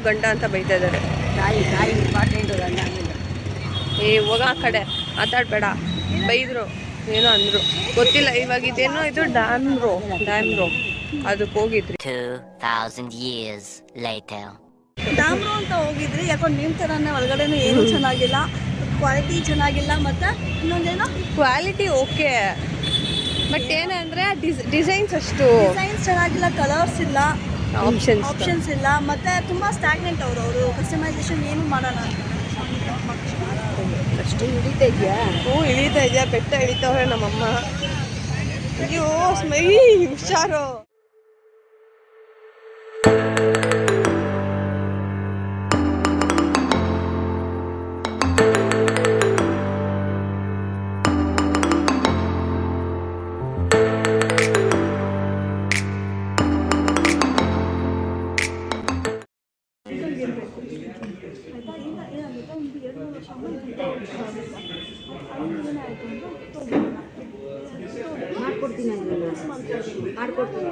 ಗಂಡ ಅಂತ ಬೈತಾ ಇದ್ದಾರೆ. ಹೋಗ ಆ ಕಡೆ ಮಾತಾಡಬೇಡ, ಬೈದರು, ಏನೋ ಅಂದರು ಗೊತ್ತಿಲ್ಲ. ಇವಾಗ ಇದೇನೋ ಇದು ಡ್ಯಾಮ್ ರೋ ಅದಕ್ಕೆ ಹೋಗಿದ್ರಿ. 2000 years later. ಡ್ಯಾಮ್ರೋ ಅಂತ ಹೋಗಿದ್ರಿ. ಯಾಕಂದ್ರೆ ನಿಮ್ಮ ಥರನೇ ಒಳಗಡೆನೂ ಏನೂ ಚೆನ್ನಾಗಿಲ್ಲ, ಕ್ವಾಲಿಟಿ ಚೆನ್ನಾಗಿಲ್ಲ, ಮತ್ತು ಇನ್ನೊಂದೇನೋ ಕ್ವಾಲಿಟಿ ಓಕೆ, ಬಟ್ ಏನಂದರೆ ಡಿಸೈನ್ಸ್ ಅಷ್ಟು ಡಿಸೈನ್ಸ್ ಚೆನ್ನಾಗಿಲ್ಲ, ಕಲರ್ಸ್ ಇಲ್ಲ, ಆಪ್ಷನ್ಸ್ ಇಲ್ಲ, ಮತ್ತು ತುಂಬ ಸ್ಟ್ಯಾಗ್ನೆಂಟ್ ಅವರು ಕಸ್ಟಮೈಸೇಷನ್ ಏನು ಮಾಡೋಣ. ಅಷ್ಟು ಹಿಡಿತಾ ಇದೆಯಾ? ಇಳಿತಾ ಇದೆಯಾ? ಬೆಟ್ಟ ಇಳಿತವ್ರೆ ನಮ್ಮಮ್ಮ. ಅಯ್ಯೋ ಸ್ಮೈ, ಹುಷಾರು. ಮಾಡ್ಕೊಡ್ತೀನಿ ಮಾಡ್ಕೊಡ್ತೀನಿ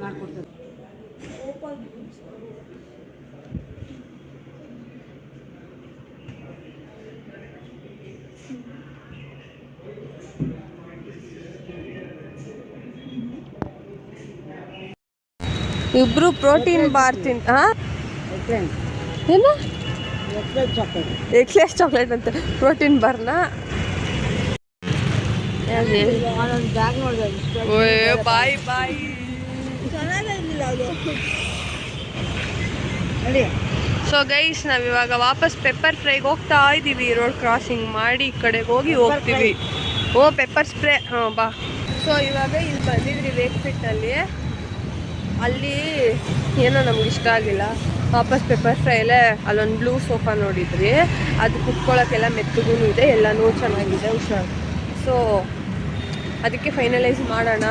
ಮಾಡ್ಕೊಡ್ತೀನಿ. ಇಬ್ರು ಪ್ರೋಟೀನ್ ಬಾರ್ ಏನು ಎಕ್ಲೇಸ್ ಚಾಕ್ಲೇಟ್ ಅಂತ ಪ್ರೋಟೀನ್ ಬಾರ್ನ ನಾನೊಂದು ಬ್ಯಾಗ್ ನೋಡಿದೆ ಬಾಯ್ ಬಾಯ್. ಚೆನ್ನಾಗಿರಲಿಲ್ಲ ಅದು. ನೋಡಿ ಸೊ ಗೈಸ್ ನಾವಿವಾಗ ವಾಪಸ್ ಪೆಪ್ಪರ್ ಫ್ರೈಗೆ ಹೋಗ್ತಾ ಇದ್ದೀವಿ. ರೋಡ್ ಕ್ರಾಸಿಂಗ್ ಮಾಡಿ ಈ ಕಡೆಗೆ ಹೋಗಿ ಹೋಗ್ತೀವಿ. ಓ ಪೆಪ್ಪರ್ ಸ್ಪ್ರೇ, ಹಾಂ ಬಾ. ಸೊ ಇವಾಗ ಇಲ್ಲಿ ಬಂದಿದ್ರಿ ವೇಕ್ಫಿಟ್ಟಲ್ಲಿ. ಅಲ್ಲಿ ಏನೋ ನಮ್ಗೆ ಇಷ್ಟ ಆಗಿಲ್ಲ. ವಾಪಸ್ ಪೆಪ್ಪರ್ ಫ್ರೈಲೇ ಅಲ್ಲೊಂದು ಬ್ಲೂ ಸೋಫಾ ನೋಡಿದ್ರಿ. ಅದು ಕುತ್ಕೊಳ್ಳೋಕ್ಕೆಲ್ಲ ಮೆತ್ತಗೂ ಇದೆ, ಎಲ್ಲನೂ ಚೆನ್ನಾಗಿದೆ, ಹುಷಾರು. ಸೊ ಅದಕ್ಕೆ ಫೈನಲೈಸ್ ಮಾಡೋಣ,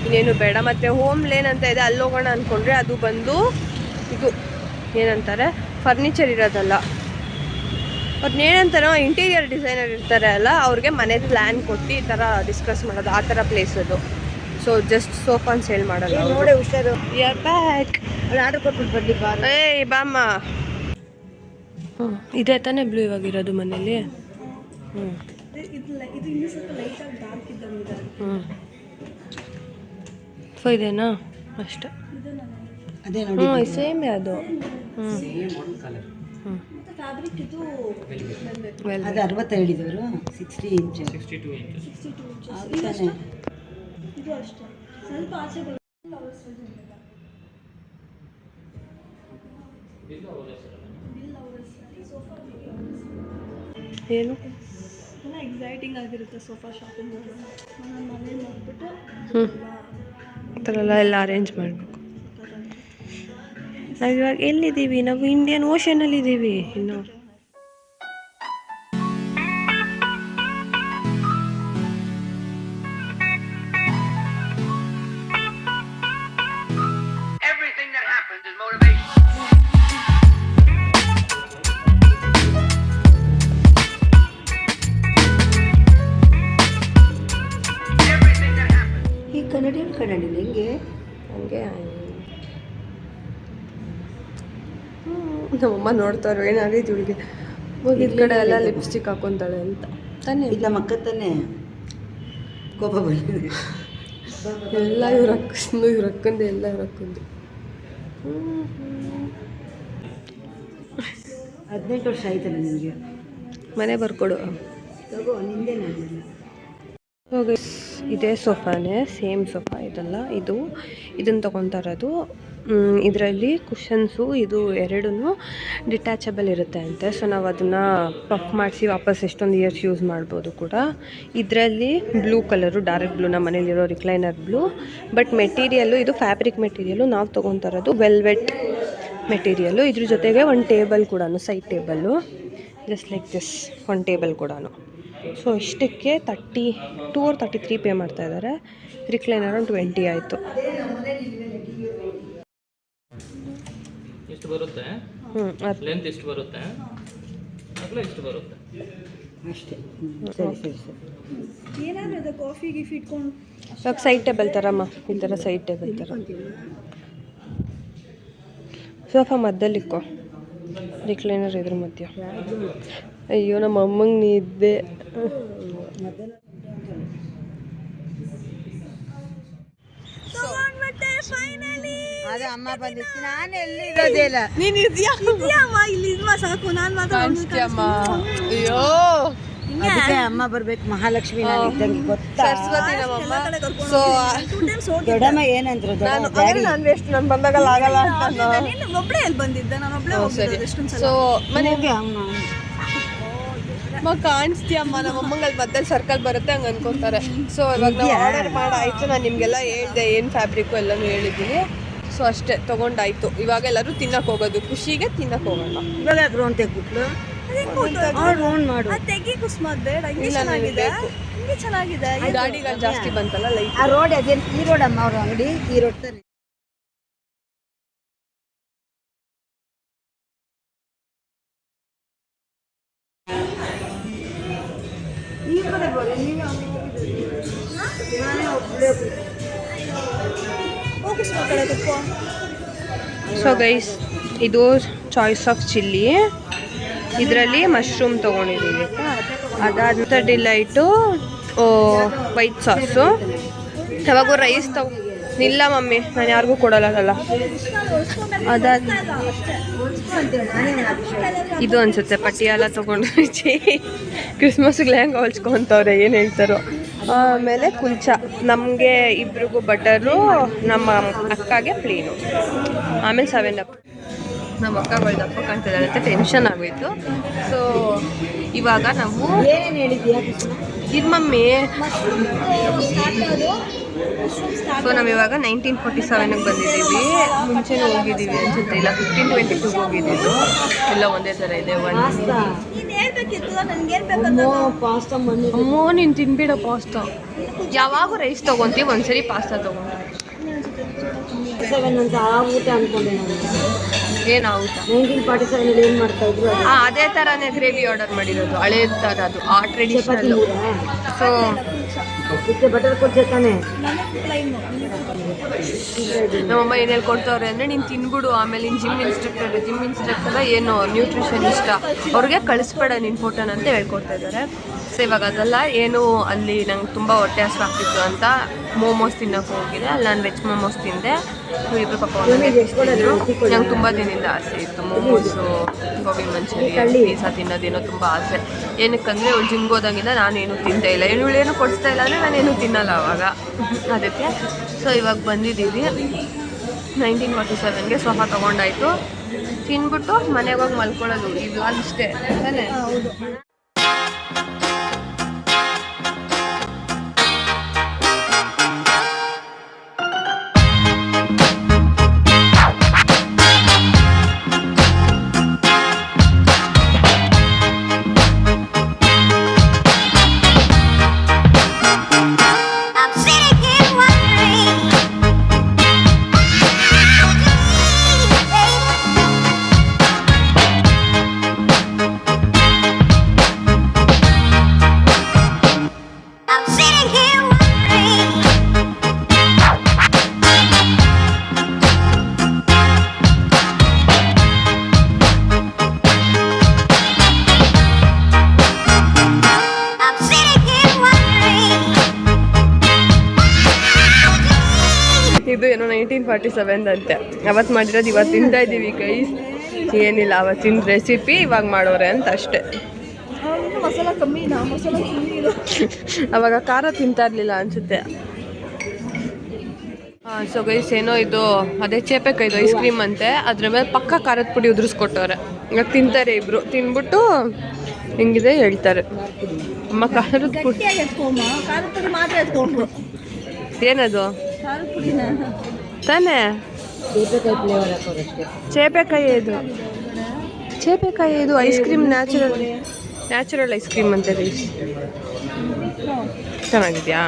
ಇನ್ನೇನು ಬೇಡ. ಮತ್ತು ಹೋಮ್ ಲೇನ್ ಅಂತ ಇದೆ, ಅಲ್ಲಿ ಹೋಗೋಣ ಅಂದ್ಕೊಂಡ್ರೆ ಅದು ಬಂದು ಇದು ಏನಂತಾರೆ ಫರ್ನಿಚರ್ ಇರೋದಲ್ಲ, ಅವ್ರನ್ನ ಏನಂತಾರೋ ಇಂಟೀರಿಯರ್ ಡಿಸೈನರ್ ಇರ್ತಾರೆ ಅಲ್ಲ, ಅವ್ರಿಗೆ ಮನೆ ಪ್ಲ್ಯಾನ್ ಕೊಟ್ಟು ಈ ಥರ ಡಿಸ್ಕಸ್ ಮಾಡೋದು, ಆ ಥರ ಪ್ಲೇಸ್ ಅದು. ಸೊ ಜಸ್ಟ್ ಸೋಫಾನ್ ಸೇಲ್ ಮಾಡಲ್ಲ. ನೋಡಿ ಹುಷಾರು. ಯರ್ ಬ್ಯಾಕ್. ಅಲ್ಲಿ ಆರ್ಡರ್ ಕೊಟ್ಬಿಟ್ಟು ಬರಲಿ ಬಾರ. ಏಯ್ ಬಾಮ್ಮ. ಹ್ಞೂ ಇದೇ ತಾನೇ ಬ್ಲೂ ಇವಾಗಿರೋದು ಮನೇಲಿ. ಹ್ಞೂ ಇದು ಇನ್ನೂ ಸ್ವಲ್ಪ ಲೈಟಾಗಿ ಡಾರ್ಕ್ ಇದ್ದಂಗಿದೆ. ಹ್ಞೂ ಸೊ ಇದೇನಾ ಅಷ್ಟೇ. ಅದೇ ನೋಡಿ ಹ್ಞೂ ಸೇಮೇ ಅದು. ಹ್ಞೂ ಹ್ಞೂ ಫ್ಯಾಬ್ರಿಕ್ ಇದು ವೆಲ್ ಅದು 60 ಹೇಳಿದವರು 60 ಇಂಚು 62 inches. 62 inches. ತಾನೆ ಇದು ಅಷ್ಟೇ ಸ್ವಲ್ಪ ಆಚೆ ಬರುತ್ತೆ. ಏನು ಎಲ್ಲ ಎಕ್ಸೈಟಿಂಗ್ ಆಗಿರುತ್ತೆ ಸೋಫಾ ಶಾಪಿಂಗ್ ಮಾಡೋದು. ನಾನು ಮನೇಲಿ ಹೋಗ್ಬಿಟ್ಟು ಹ್ಞೂ ಈ ಥರ ಎಲ್ಲ ಅರೇಂಜ್ ಮಾಡಬೇಕು. ನಾವಿವಾಗ ಎಲ್ಲಿದ್ದೀವಿ? ನಾವು ಇಂಡಿಯನ್ ಓಷನಲ್ಲಿದ್ದೀವಿ ಇನ್ನು. ಈ ಕನ್ನಡಿಯಲ್ಲಿ ಹೆಂಗೆ ಹಂಗೆ ನಮ್ಮಮ್ಮ ನೋಡ್ತಾರೆ ಏನಾಗೈತೆ ಇವಳಿಗೆ, ಹೋಗಿದ ಕಡೆ ಎಲ್ಲ ಲಿಪ್ಸ್ಟಿಕ್ ಹಾಕೊತಾಳೆ ಅಂತ ತಾನೇ. ಇದು ನಮ್ಮ ಅಕ್ಕ ತಾನೆ ಕೋಪ ಬಂದಿದೆ. ಎಲ್ಲ ಇವ್ರ ಅಕ್ಕಂದು ಎಲ್ಲ ಇವ್ರ ಅಕ್ಕಂದು. 18 ವರ್ಷ ಆಯ್ತಲ್ಲ ನಿಮಗೆ. ಮನೆ ಬರ್ಕೊಡು. ತಗೋ ನಿಂದೆ ನಾನು. ಹೋಗಿ ಇದೇ ಸೋಫಾನೇ, ಸೇಮ್ ಸೋಫಾ ಇದಲ್ಲ, ಇದನ್ನು ತೊಗೊತಾ ಇರೋದು. ಇದರಲ್ಲಿ ಕುಷನ್ಸು ಇದು ಎರಡೂ ಡಿಟ್ಯಾಚಬಲ್ ಇರುತ್ತೆ ಅಂತೆ. ಸೊ ನಾವು ಅದನ್ನು ಪಫ್ ಮಾಡಿಸಿ ವಾಪಸ್ ಎಷ್ಟೊಂದು ಇಯರ್ಸ್ ಯೂಸ್ ಮಾಡ್ಬೋದು ಕೂಡ. ಇದರಲ್ಲಿ ಬ್ಲೂ ಕಲರು, ಡಾರ್ಕ್ ಬ್ಲೂ, ನಮ್ಮ ಮನೇಲಿರೋ ರಿಕ್ಲೈನರ್ ಬ್ಲೂ. ಬಟ್ ಮೆಟೀರಿಯಲ್ಲು ಇದು ಫ್ಯಾಬ್ರಿಕ್ ಮೆಟೀರಿಯಲ್ಲು. ನಾವು ತೊಗೊತಾ ಇರೋದು ವೆಲ್ವೆಟ್ ಮೆಟೀರಿಯಲ್ಲು. ಇದ್ರ ಜೊತೆಗೆ ಒಂದು ಟೇಬಲ್ ಕೂಡ, side table, just like this, ಒಂದು ಟೇಬಲ್ ಕೂಡ. ಸೊ ಇಷ್ಟಕ್ಕೆ 32 or 33 ಪೇ ಮಾಡ್ತಾ ಇದ್ದಾರೆ. ರಿಕ್ಲೈನರ್ ಒಂದು 20 ಆಯಿತು. ಎಷ್ಟು ಬರುತ್ತೆ? ಅದು ಲೆಂತ್ ಎಷ್ಟು ಬರುತ್ತೆ? ಅಗಲ ಎಷ್ಟು ಬರುತ್ತೆ? ಅಷ್ಟೇ. ಸರಿ. ಏನಾದ್ರು ಅದು ಕಾಫಿ ಗಿಫ್ ಇಟ್ಕೊಂಡು ಇವಾಗ ಸೈಡ್ ಟೇಬಲ್ ಥರಮ್ಮ, ಈ ಥರ ಸೈಡ್ ಟೇಬಲ್ ಥರ. ಸೋಫಾ ಮಧ್ಯಲ್ಲಿಕ್ಕೋ, ರಿಕ್ಲೈನರ್ ಇದ್ರ ಮಧ್ಯ. ಅಯ್ಯೋ ನಮ್ಮ ಅಮ್ಮಂಗೆ ನಿದ್ದೆ. ಅದೇ ಅಮ್ಮ ಬಂದಿತ್ತು, ನಾನು ಎಲ್ಲಿ ಇರೋದೇ ಇಲ್ಲ. ನೀನು ಇದೆಯಮ್ಮ ಇಲ್ಲಿ ಇಲ್ವಾ ಸಾಕು, ನಾನು ಮಾತ್ರ ಅಯ್ಯೋ ಅದಕ್ಕೆ ಅಮ್ಮ ಬರ್ಬೇಕು, ಮಹಾಲಕ್ಷ್ಮಿ ನಾನು ಇದ್ದಂಗೆ ಗೊತ್ತಾ. ಸರಸ್ವತಿ ನಮ್ಮಮ್ಮ. ಸೊ ದೊಡ್ಡಮ್ಮ ಏನಂದ್ರು, ನಾನು ವೇಸ್ಟ್, ನಾನು ಬಂದಾಗಲ್ಲ ಆಗಲ್ಲ ಅಂತ. ಒಬ್ಳೆ ಎಲ್ಲಿ ಬಂದಿದ್ದೆ, ನಾನು ಒಬ್ಳೆ ಹೋಗಿದ್ದೆ ಎಷ್ಟೊಂದು ಸಲ. ಸೊ ಮನೆಗೆ ಕಾಣಿಸ್ತೀಯಮ್ಮ, ನಮ್ಮ ಅಮ್ಮಂಗಲ್ಲಿ ಮಧ್ಯದಲ್ಲಿ ಸರ್ಕಲ್ ಬರುತ್ತೆ ಹಂಗೆ ಅನ್ಕೋತಾರೆ. ಸೊ ಇವಾಗ ನಾವು ಆರ್ಡರ್ ಮಾಡಾಯಿತು, ನಾನು ನಿಮಗೆಲ್ಲ ಹೇಳ್ದೆ ಏನು ಫ್ಯಾಬ್ರಿಕ್ಕು ಎಲ್ಲನೂ ಹೇಳಿದ್ದೀನಿ. ಸೊ ಅಷ್ಟೇ ತೊಗೊಂಡಾಯ್ತು. ಇವಾಗ ಎಲ್ಲರೂ ತಿನ್ನಕ್ಕೆ ಹೋಗೋದು, ಖುಷಿಗೆ ತಿನ್ನಕ್ಕೆ ಹೋಗೋಣ. ಇವಾಗ ಡ್ರೋನ್ ತೆಗ್ಬಿಟ್ಲು, ಡ್ರೋನ್ ಮಾಡು. ತೆಗಿ ಕುಸ್ಮತ್ ಬೇಡ, ಹಿಂಗೆ ಇಲ್ಲ, ಚೆನ್ನಾಗಿದೆ, ಬೇಕು. ಹಿಂಗೆ ಚೆನ್ನಾಗಿದೆ. ಗಾಡಿಗಳು ಜಾಸ್ತಿ ಬಂತಲ್ಲ ಲೈಟ್. ಆ ರೋಡ್ ಅದೇನು ಈ ರೋಡ್ ಅಮ್ಮ ಅವ್ರ ಅಂಗಡಿ, ಈ ರೋಡ್ ತಾನೆ. ಈ ಕಡೆ ಬರೋ, ನೀವೇ ನಾನೇ ಒಬ್ಬಳೇ. ಹೋಗಿಸ್ ಕಡೆ ಕುತ್ಕೋ. ಸೊ ಗೈಸ್ ಇದು ಚಾಯ್ಸ್ ಆಫ್ ಚಿಲ್ಲಿ. ಇದರಲ್ಲಿ ಮಶ್ರೂಮ್ ತೊಗೊಂಡಿದ್ದೀವಿ. ಅದಾದ ಡಿಲೈಟು ವೈಟ್ ಸಾಸು. ಯಾವಾಗೂ ರೈಸ್ ಇಲ್ಲ ಮಮ್ಮಿ, ನಾನು ಯಾರಿಗೂ ಕೊಡಲ್ಲ. ಅದಾದ ಇದು ಅನ್ಸುತ್ತೆ ಪಟಿಯಾಲ ತೊಗೊಂಡು ಕ್ರಿಸ್ಮಸ್ಗೆ ಹೆಂಗೆ ಹೊಲ್ಸ್ಕೊತವ್ರೆ, ಏನು ಹೇಳ್ತಾರೋ. ಆಮೇಲೆ ಕುಲ್ಚಾ, ನಮಗೆ ಇಬ್ರಿಗೂ ಬಟರು, ನಮ್ಮ ಅಕ್ಕಗೆ ಪ್ಲೇನು. ಆಮೇಲೆ 7up. ನಮ್ಮ ಅಕ್ಕಗಳು ದಪ್ಪ ಕಾಣ್ತಿದ್ದಾಳೆ ಅಂತ ಟೆನ್ಷನ್ ಆಗೋಯ್ತು. ಸೊ ಇವಾಗ ನಾವು ಏನೇನು ಹೇಳಿದ್ಯಾ ಇದು ಮಮ್ಮಿ. ಸೊ ನಾವಿವಾಗ 1947ಗೆ ಬಂದಿದ್ದೀವಿ. ಮುಂಚೆನೇ ಹೋಗಿದ್ದೀವಿ ಅನ್ಸುತ್ತೆ, ಇಲ್ಲ 1522 ಹೋಗಿದ್ದೀವಿ. ಎಲ್ಲ ಒಂದೇ ಥರ ಇದೆ. ಪಾಸ್ತಾ ಅಮ್ಮೋ ನೀನು ತಿನ್ಬೇಡ ಪಾಸ್ತಾ. ಯಾವಾಗ ರೈಸ್ ತೊಗೊತೀವಿ, ಒಂದ್ಸರಿ ಪಾಸ್ತಾ ತೊಗೊಂಡು. 7 ಅಂತ ಆ ಊಟ ಅನ್ಕೊಂಡೆ ನಾನು. ಏನು ಊಟ? 1947 ಏನು ಮಾಡ್ತಾ ಇದ್ರು ಅದೇ ಥರನೇ ಗ್ರೇವಿ ಆರ್ಡರ್ ಮಾಡಿರೋದು, ಹಳೇ ಥರ ಅದು, ಆ ಟ್ರೆಡಿಷನಲ್. ಸೊ ಬಟರ್ ಕೊಡ್ಸೆ ತಾನೆ. ನಮ್ಮಮ್ಮ ಏನು ಹೇಳ್ಕೊಡ್ತವ್ರೆ ಅಂದರೆ, ನೀನು ತಿನ್ಬಿಡು, ಆಮೇಲೆ ನೀನು ಜಿಮ್ ಇನ್ಸ್ಟ್ರಕ್ಟರ್ ಏನು ನ್ಯೂಟ್ರಿಷನಿಷ್ಟ ಅವ್ರಿಗೆ ಕಳಿಸ್ಬೇಡ ನಿನ್ನ ಫೋಟೋನ ಅಂತ ಹೇಳ್ಕೊಡ್ತಾ ಇದ್ದಾರೆ. ಸೊ ಇವಾಗ ಅದೆಲ್ಲ ಏನು, ಅಲ್ಲಿ ನಂಗೆ ತುಂಬ ಹೊಟ್ಟೆ ಹಸಿವಾಗ್ತಿತ್ತು ಅಂತ ಮೋಮೋಸ್ ತಿನ್ನೋಕೆ ಹೋಗಿದೆ. ಅಲ್ಲಿ ನಾನು ವೆಜ್ ಮೋಮೋಸ್ ತಿಂದೆ. ಇಬ್ಬರು ಪಾಪ ನಂಗೆ ತುಂಬ ದಿನದಿಂದ ಆಸೆ ಇತ್ತು ಮೋಮೋಸು, ಗೋಬಿ ಮಂಚೂರಿಯನ್, ಪೀಸಾ ತಿನ್ನೋದೇನೋ ತುಂಬ ಆಸೆ. ಏನಕ್ಕಂದರೆ ಅವ್ಳು ಜಿಮ್ಗೆ ಹೋದಾಗಿಂದ ನಾನೇನು ತಿಂತಾ ಇಲ್ಲ, ಇವಳೇನು ಕೊಡಿಸ್ತಾ ಇಲ್ಲ ಅಂದರೆ ನಾನೇನು ತಿನ್ನಲ್ಲ ಅವಾಗ, ಅದಕ್ಕೆ. ಸೊ ಇವಾಗ ಬಂದಿದ್ದೀವಿ 1947ಗೆ. ಸೋಫಾ ತೊಗೊಂಡಾಯ್ತು, ತಿನ್ಬಿಟ್ಟು ಮನೆಗೆ ಹೋಗಿ ಮಲ್ಕೊಳ್ಳೋದು. ಈ ವ್ಲಾಗ್ ಇಷ್ಟೇ ತಾನೇ? ಇದು ಏನೋ 1947 ಅಂತೆ. ಅವತ್ತು ಮಾಡಿರೋದು ಇವತ್ತು ತಿಂತಾ ಇದ್ದೀವಿ ಗೈಸ್. ಏನಿಲ್ಲ, ಅವತ್ತಿನ ರೆಸಿಪಿ ಇವಾಗ ಮಾಡೋರೆ ಅಂತ ಅಷ್ಟೇ. ಮಸಾಲ ಕಮ್ಮಿನಾ? ಮಸಾಲ ಕಮ್ಮಿ ಇದೆ. ಅವಾಗ ಖಾರ ತಿಂತಾ ಇರಲಿಲ್ಲ ಅನಿಸುತ್ತೆ. ಸೊ ಗೈಸ್, ಏನೋ ಇದು ಅದೇ ಚೇಪೆಕಾಯ್ದು ಐಸ್ ಕ್ರೀಮ್ ಅಂತೆ, ಅದ್ರ ಮೇಲೆ ಪಕ್ಕ ಖಾರದ ಪುಡಿ ಉದುರಿಸ್ಕೊಟ್ಟವ್ರೆ. ಇವಾಗ ತಿಂತಾರೆ ಇಬ್ರು, ತಿನ್ಬಿಟ್ಟು ಹೆಂಗಿದೆ ಹೇಳ್ತಾರೆ. ಅಮ್ಮ ಖಾರದ ಪುಡಿ ಮಾತ್ರ ಎತ್ಕೊಂಡ್ರು. ಏನದು ತಾನೇ? ಚೇಪೆಕಾಯಿ ಇದು ice cream, natural ice cream ಅಂತ ಗೈಸ್. ಚೆನ್ನಾಗಿದ್ಯಾ?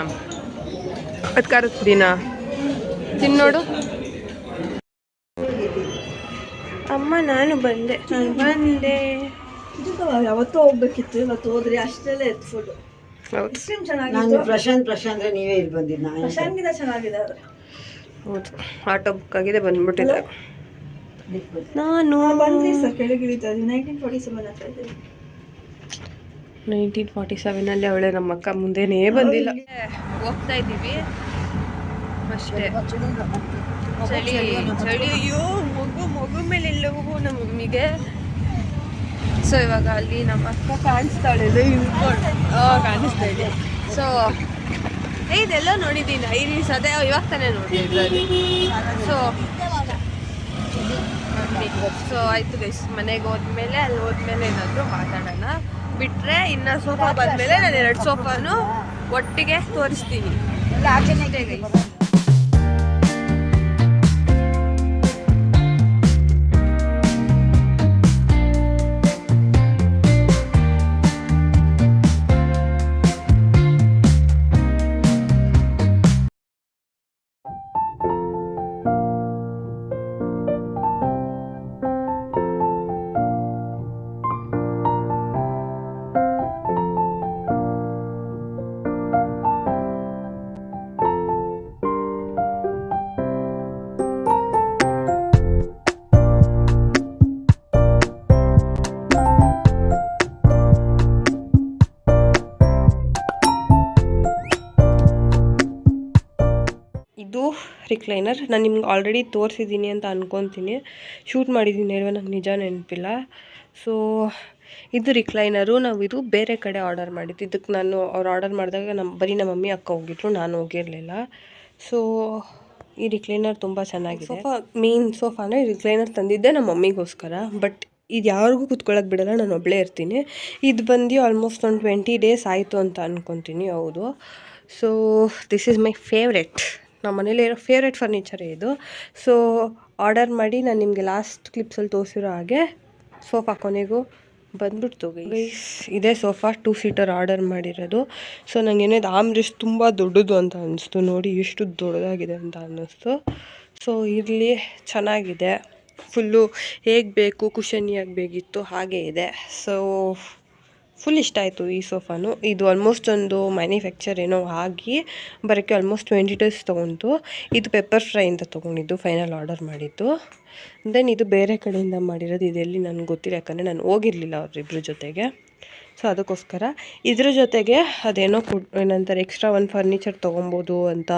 ಅದು ಖಾರದ ಪುಡಿನಾ? ತಿನ್ನೋಡು. ಅಮ್ಮ ನಾನು ಬಂದೆ. ಯಾವತ್ತೂ ಹೋಗ್ಬೇಕಿತ್ತು, ಇವತ್ತು ಹೋದ್ರಿ ಅಷ್ಟೆಲ್ಲ ಎತ್ಫುಡ್. ಹೌದು ನಾನು ಪ್ರಶಾಂತ್ ನೀವೇ ಇಲ್ಲಿ ಬಂದಿದ್ದು. ಪ್ರಶಾಂತ್ಗಿಂತ ಚೆನ್ನಾಗಿದೆ ಅದು. ಹೌದು, ಆಟೋ ಬುಕ್ ಆಗಿದೆ, ಬಂದ್ಬಿಟ್ಟಿದೆ. ನಾನು ಬಂದ್ರಿ ಸರ್, ಕೆಳಗಿಳಿತಾ 1947 ಹತ್ರ ಇದ್ದೀವಿ. 1947 ಅವಳೆ ನಮ್ಮ ಅಕ್ಕ ಮುಂದೆನೇ ಬಂದಿಲ್ಲ. ಹೋಗ್ತಾ ಇದ್ದೀವಿ ಅಷ್ಟೇ. ಚಳಿ ಚಳಿ, ಅಯ್ಯೋ ಮಗು ಮೇಲೆ ಎಲ್ಲವೂ ನಮ್ಮ ಮಮ್ಮಿಗೆ. ಸೊ ಇವಾಗ ಅಲ್ಲಿ ನಮ್ಮ ಅಕ್ಕ ಕಾಣಿಸ್ತಾಳೆ, ಇಳ್ಕೊಂಡು ಕಾಣಿಸ್ತಾ ಇದೆ. ಸೊ ಇದೆಲ್ಲ ನೋಡಿದ್ದೀನಿ ಐರೀಸ್, ಅದೇ ಇವಾಗ ತಾನೇ ನೋಡಿದ್ರಲ್ಲಿ. ಸೊ ಆಯಿತು ಗೈಸ್, ಮನೆಗೆ ಹೋದ್ಮೇಲೆ ಅಲ್ಲಿ ಹೋದ್ಮೇಲೆ ಏನಾದರೂ ಮಾತಾಡೋಣ. ಬಿಟ್ಟರೆ ಇನ್ನು ಸೋಫಾ ಬಂದಮೇಲೆ ನಾನು 2 ಸೋಫಾನು ಒಟ್ಟಿಗೆ ತೋರಿಸ್ತೀನಿ. ಅಷ್ಟೇ ಗೈಸ್. ಇದು ರಿಕ್ಲೈನರ್. ನಾನು ನಿಮ್ಗೆ ಆಲ್ರೆಡಿ ತೋರಿಸಿದ್ದೀನಿ ಅಂತ ಅನ್ಕೊತೀನಿ, ಶೂಟ್ ಮಾಡಿದ್ದೀನಿ ಇರುವ, ನಂಗೆ ನಿಜ ನೆನಪಿಲ್ಲ. ಸೊ ಇದು ರಿಕ್ಲೈನರು. ನಾವು ಇದು ಬೇರೆ ಕಡೆ ಆರ್ಡರ್ ಮಾಡಿದ್ದು. ಇದಕ್ಕೆ ನಾನು ಅವ್ರು ಆರ್ಡರ್ ಮಾಡಿದಾಗ ಬರೀ ನಮ್ಮ ಮಮ್ಮಿ ಅಕ್ಕ ಹೋಗಿದ್ರು, ನಾನು ಹೋಗಿರಲಿಲ್ಲ. ಸೊ ಈ ರಿಕ್ಲೈನರ್ ತುಂಬ ಚೆನ್ನಾಗಿದೆ. ಮೇನ್ ಸೋಫಾನೇ ರಿಕ್ಲೈನರ್ ತಂದಿದ್ದೆ ನಮ್ಮ ಮಮ್ಮಿಗೋಸ್ಕರ. ಬಟ್ ಇದು ಯಾರಿಗೂ ಕೂತ್ಕೊಳ್ಳೋಕೆ ಬಿಡಲ್ಲ, ನಾನು ಒಬ್ಬಳೇ ಇರ್ತೀನಿ. ಇದು ಬಂದು ಆಲ್ಮೋಸ್ಟ್ ಒಂದು 20 ಡೇಸ್ ಆಯಿತು ಅಂತ ಅಂದ್ಕೊತೀನಿ. ಹೌದು. So this is my favourite. ನಮ್ಮ ಮನೇಲಿ ಇರೋ ಫೇವ್ರೆಟ್ ಫರ್ನಿಚರೇ ಇದು. ಸೊ ಆರ್ಡರ್ ಮಾಡಿ ನಾನು ನಿಮಗೆ ಲಾಸ್ಟ್ ಕ್ಲಿಪ್ಸಲ್ಲಿ ತೋರಿಸಿರೋ ಹಾಗೆ ಸೋಫಾ ಕೊನೆಗೂ ಬಂದ್ಬಿಡ್ತು ಗೈಸ್. ಇದೇ ಸೋಫಾ 2 ಸೀಟರ್ ಆರ್ಡರ್ ಮಾಡಿರೋದು. ಸೊ ನನಗೇನೋ ಇದು ಆಮ್ರೆಸ್ಟ್ ತುಂಬ ದೊಡ್ಡದು ಅಂತ ಅನ್ನಿಸ್ತು. ನೋಡಿ ಎಷ್ಟು ದೊಡ್ಡದಾಗಿದೆ ಅಂತ ಅನ್ನಿಸ್ತು. ಸೊ ಇರಲಿ, ಚೆನ್ನಾಗಿದೆ. ಫುಲ್ಲು ಹೇಗೆ ಬೇಕು ಕುಷನಿಯಾಗಿ ಬೇಕಿತ್ತು ಹಾಗೆ ಇದೆ. ಸೊ ಫುಲ್ ಇಷ್ಟ ಆಯಿತು ಈ ಸೋಫಾನು. ಇದು ಆಲ್ಮೋಸ್ಟ್ ಒಂದು ಮ್ಯಾನುಫ್ಯಾಕ್ಚರ್ ಏನೋ ಆಗಿ ಬರೋಕ್ಕೆ ಆಲ್ಮೋಸ್ಟ್ 20 ಡೇಸ್ ತೊಗೊಂತು. ಇದು ಪೆಪ್ಪರ್ ಫ್ರೈ ಅಂತ ತೊಗೊಂಡಿದ್ದು, ಫೈನಲ್ ಆರ್ಡರ್ ಮಾಡಿದ್ದು. ದೆನ್ ಇದು ಬೇರೆ ಕಡೆಯಿಂದ ಮಾಡಿರೋದು. ಇದೆಲ್ಲಿ ನನಗೆ ಗೊತ್ತಿಲ್ಲ, ಯಾಕಂದರೆ ನಾನು ಹೋಗಿರಲಿಲ್ಲ ಅವರಿಬ್ಬರ ಜೊತೆಗೆ. ಸೊ ಅದಕ್ಕೋಸ್ಕರ ಇದ್ರ ಜೊತೆಗೆ ಅದೇನೋ ಏನಂತಾರೆ ಎಕ್ಸ್ಟ್ರಾ ಒಂದು ಫರ್ನಿಚರ್ ತೊಗೊಬೋದು ಅಂತ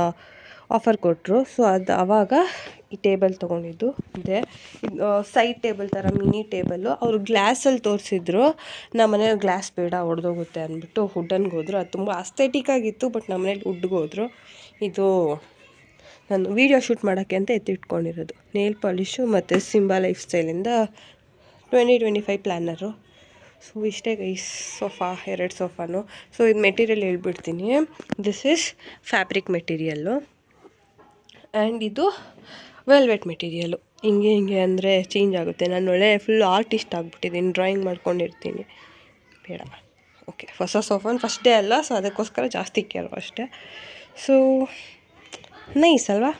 ಆಫರ್ ಕೊಟ್ಟರು. ಸೊ ಅದು ಆವಾಗ ಈ ಟೇಬಲ್ ತೊಗೊಂಡಿದ್ದು ಇದೆ. ಸೈಡ್ ಟೇಬಲ್ ಥರ ಮಿನಿ ಟೇಬಲ್ಲು. ಅವರು ಗ್ಲಾಸಲ್ಲಿ ತೋರಿಸಿದ್ರು. ನಮ್ಮ ಮನೇಲಿ ಗ್ಲಾಸ್ ಬೇಡ ಒಡೆದೋಗುತ್ತೆ ಅಂದ್ಬಿಟ್ಟು ವುಡನ್ಗೆ ಹೋದ್ರು. ಅದು ತುಂಬ ಅಸ್ಥೆಟಿಕ್ಕಾಗಿತ್ತು. ಬಟ್ ನಮ್ಮ ಮನೇಲಿ ವುಡ್ಗೆ ಹೋದ್ರು. ಇದು ನಾನು ವೀಡಿಯೋ ಶೂಟ್ ಮಾಡೋಕ್ಕೆ ಅಂತ ಎತ್ತಿಟ್ಕೊಂಡಿರೋದು. ನೇಲ್ ಪಾಲಿಶು ಮತ್ತು ಸಿಂಬಾ ಲೈಫ್ ಸ್ಟೈಲಿಂದ 2025 ಪ್ಲ್ಯಾನರು. ಸೊ ಇಷ್ಟೇ ಗೈಸ್ ಸೋಫಾ, 2 ಸೋಫಾನು. ಸೊ ಇದು ಮೆಟೀರಿಯಲ್ ಹೇಳ್ಬಿಡ್ತೀನಿ. This is fabric material and ಇದು ವೆಲ್ವೆಟ್ ಮೆಟೀರಿಯಲು. ಹಿಂಗೆ ಅಂದರೆ ಚೇಂಜ್ ಆಗುತ್ತೆ. ನಾನು ಒಳ್ಳೆ ಫುಲ್ ಆರ್ಟಿಸ್ಟ್ ಆಗಿಬಿಟ್ಟಿದ್ದೀನಿ, ಡ್ರಾಯಿಂಗ್ ಮಾಡ್ಕೊಂಡಿರ್ತೀನಿ. ಬೇಡ. ಓಕೆ, ಹೊಸ ಸೋಫಾನ್ ಫಸ್ಟ್ ಡೇ ಅಲ್ಲ, ಸೊ ಅದಕ್ಕೋಸ್ಕರ ಜಾಸ್ತಿ ಕೇಳೋ ಅಷ್ಟೇ. ಸೊ ನೈಸ್ ಅಲ್ವಾ?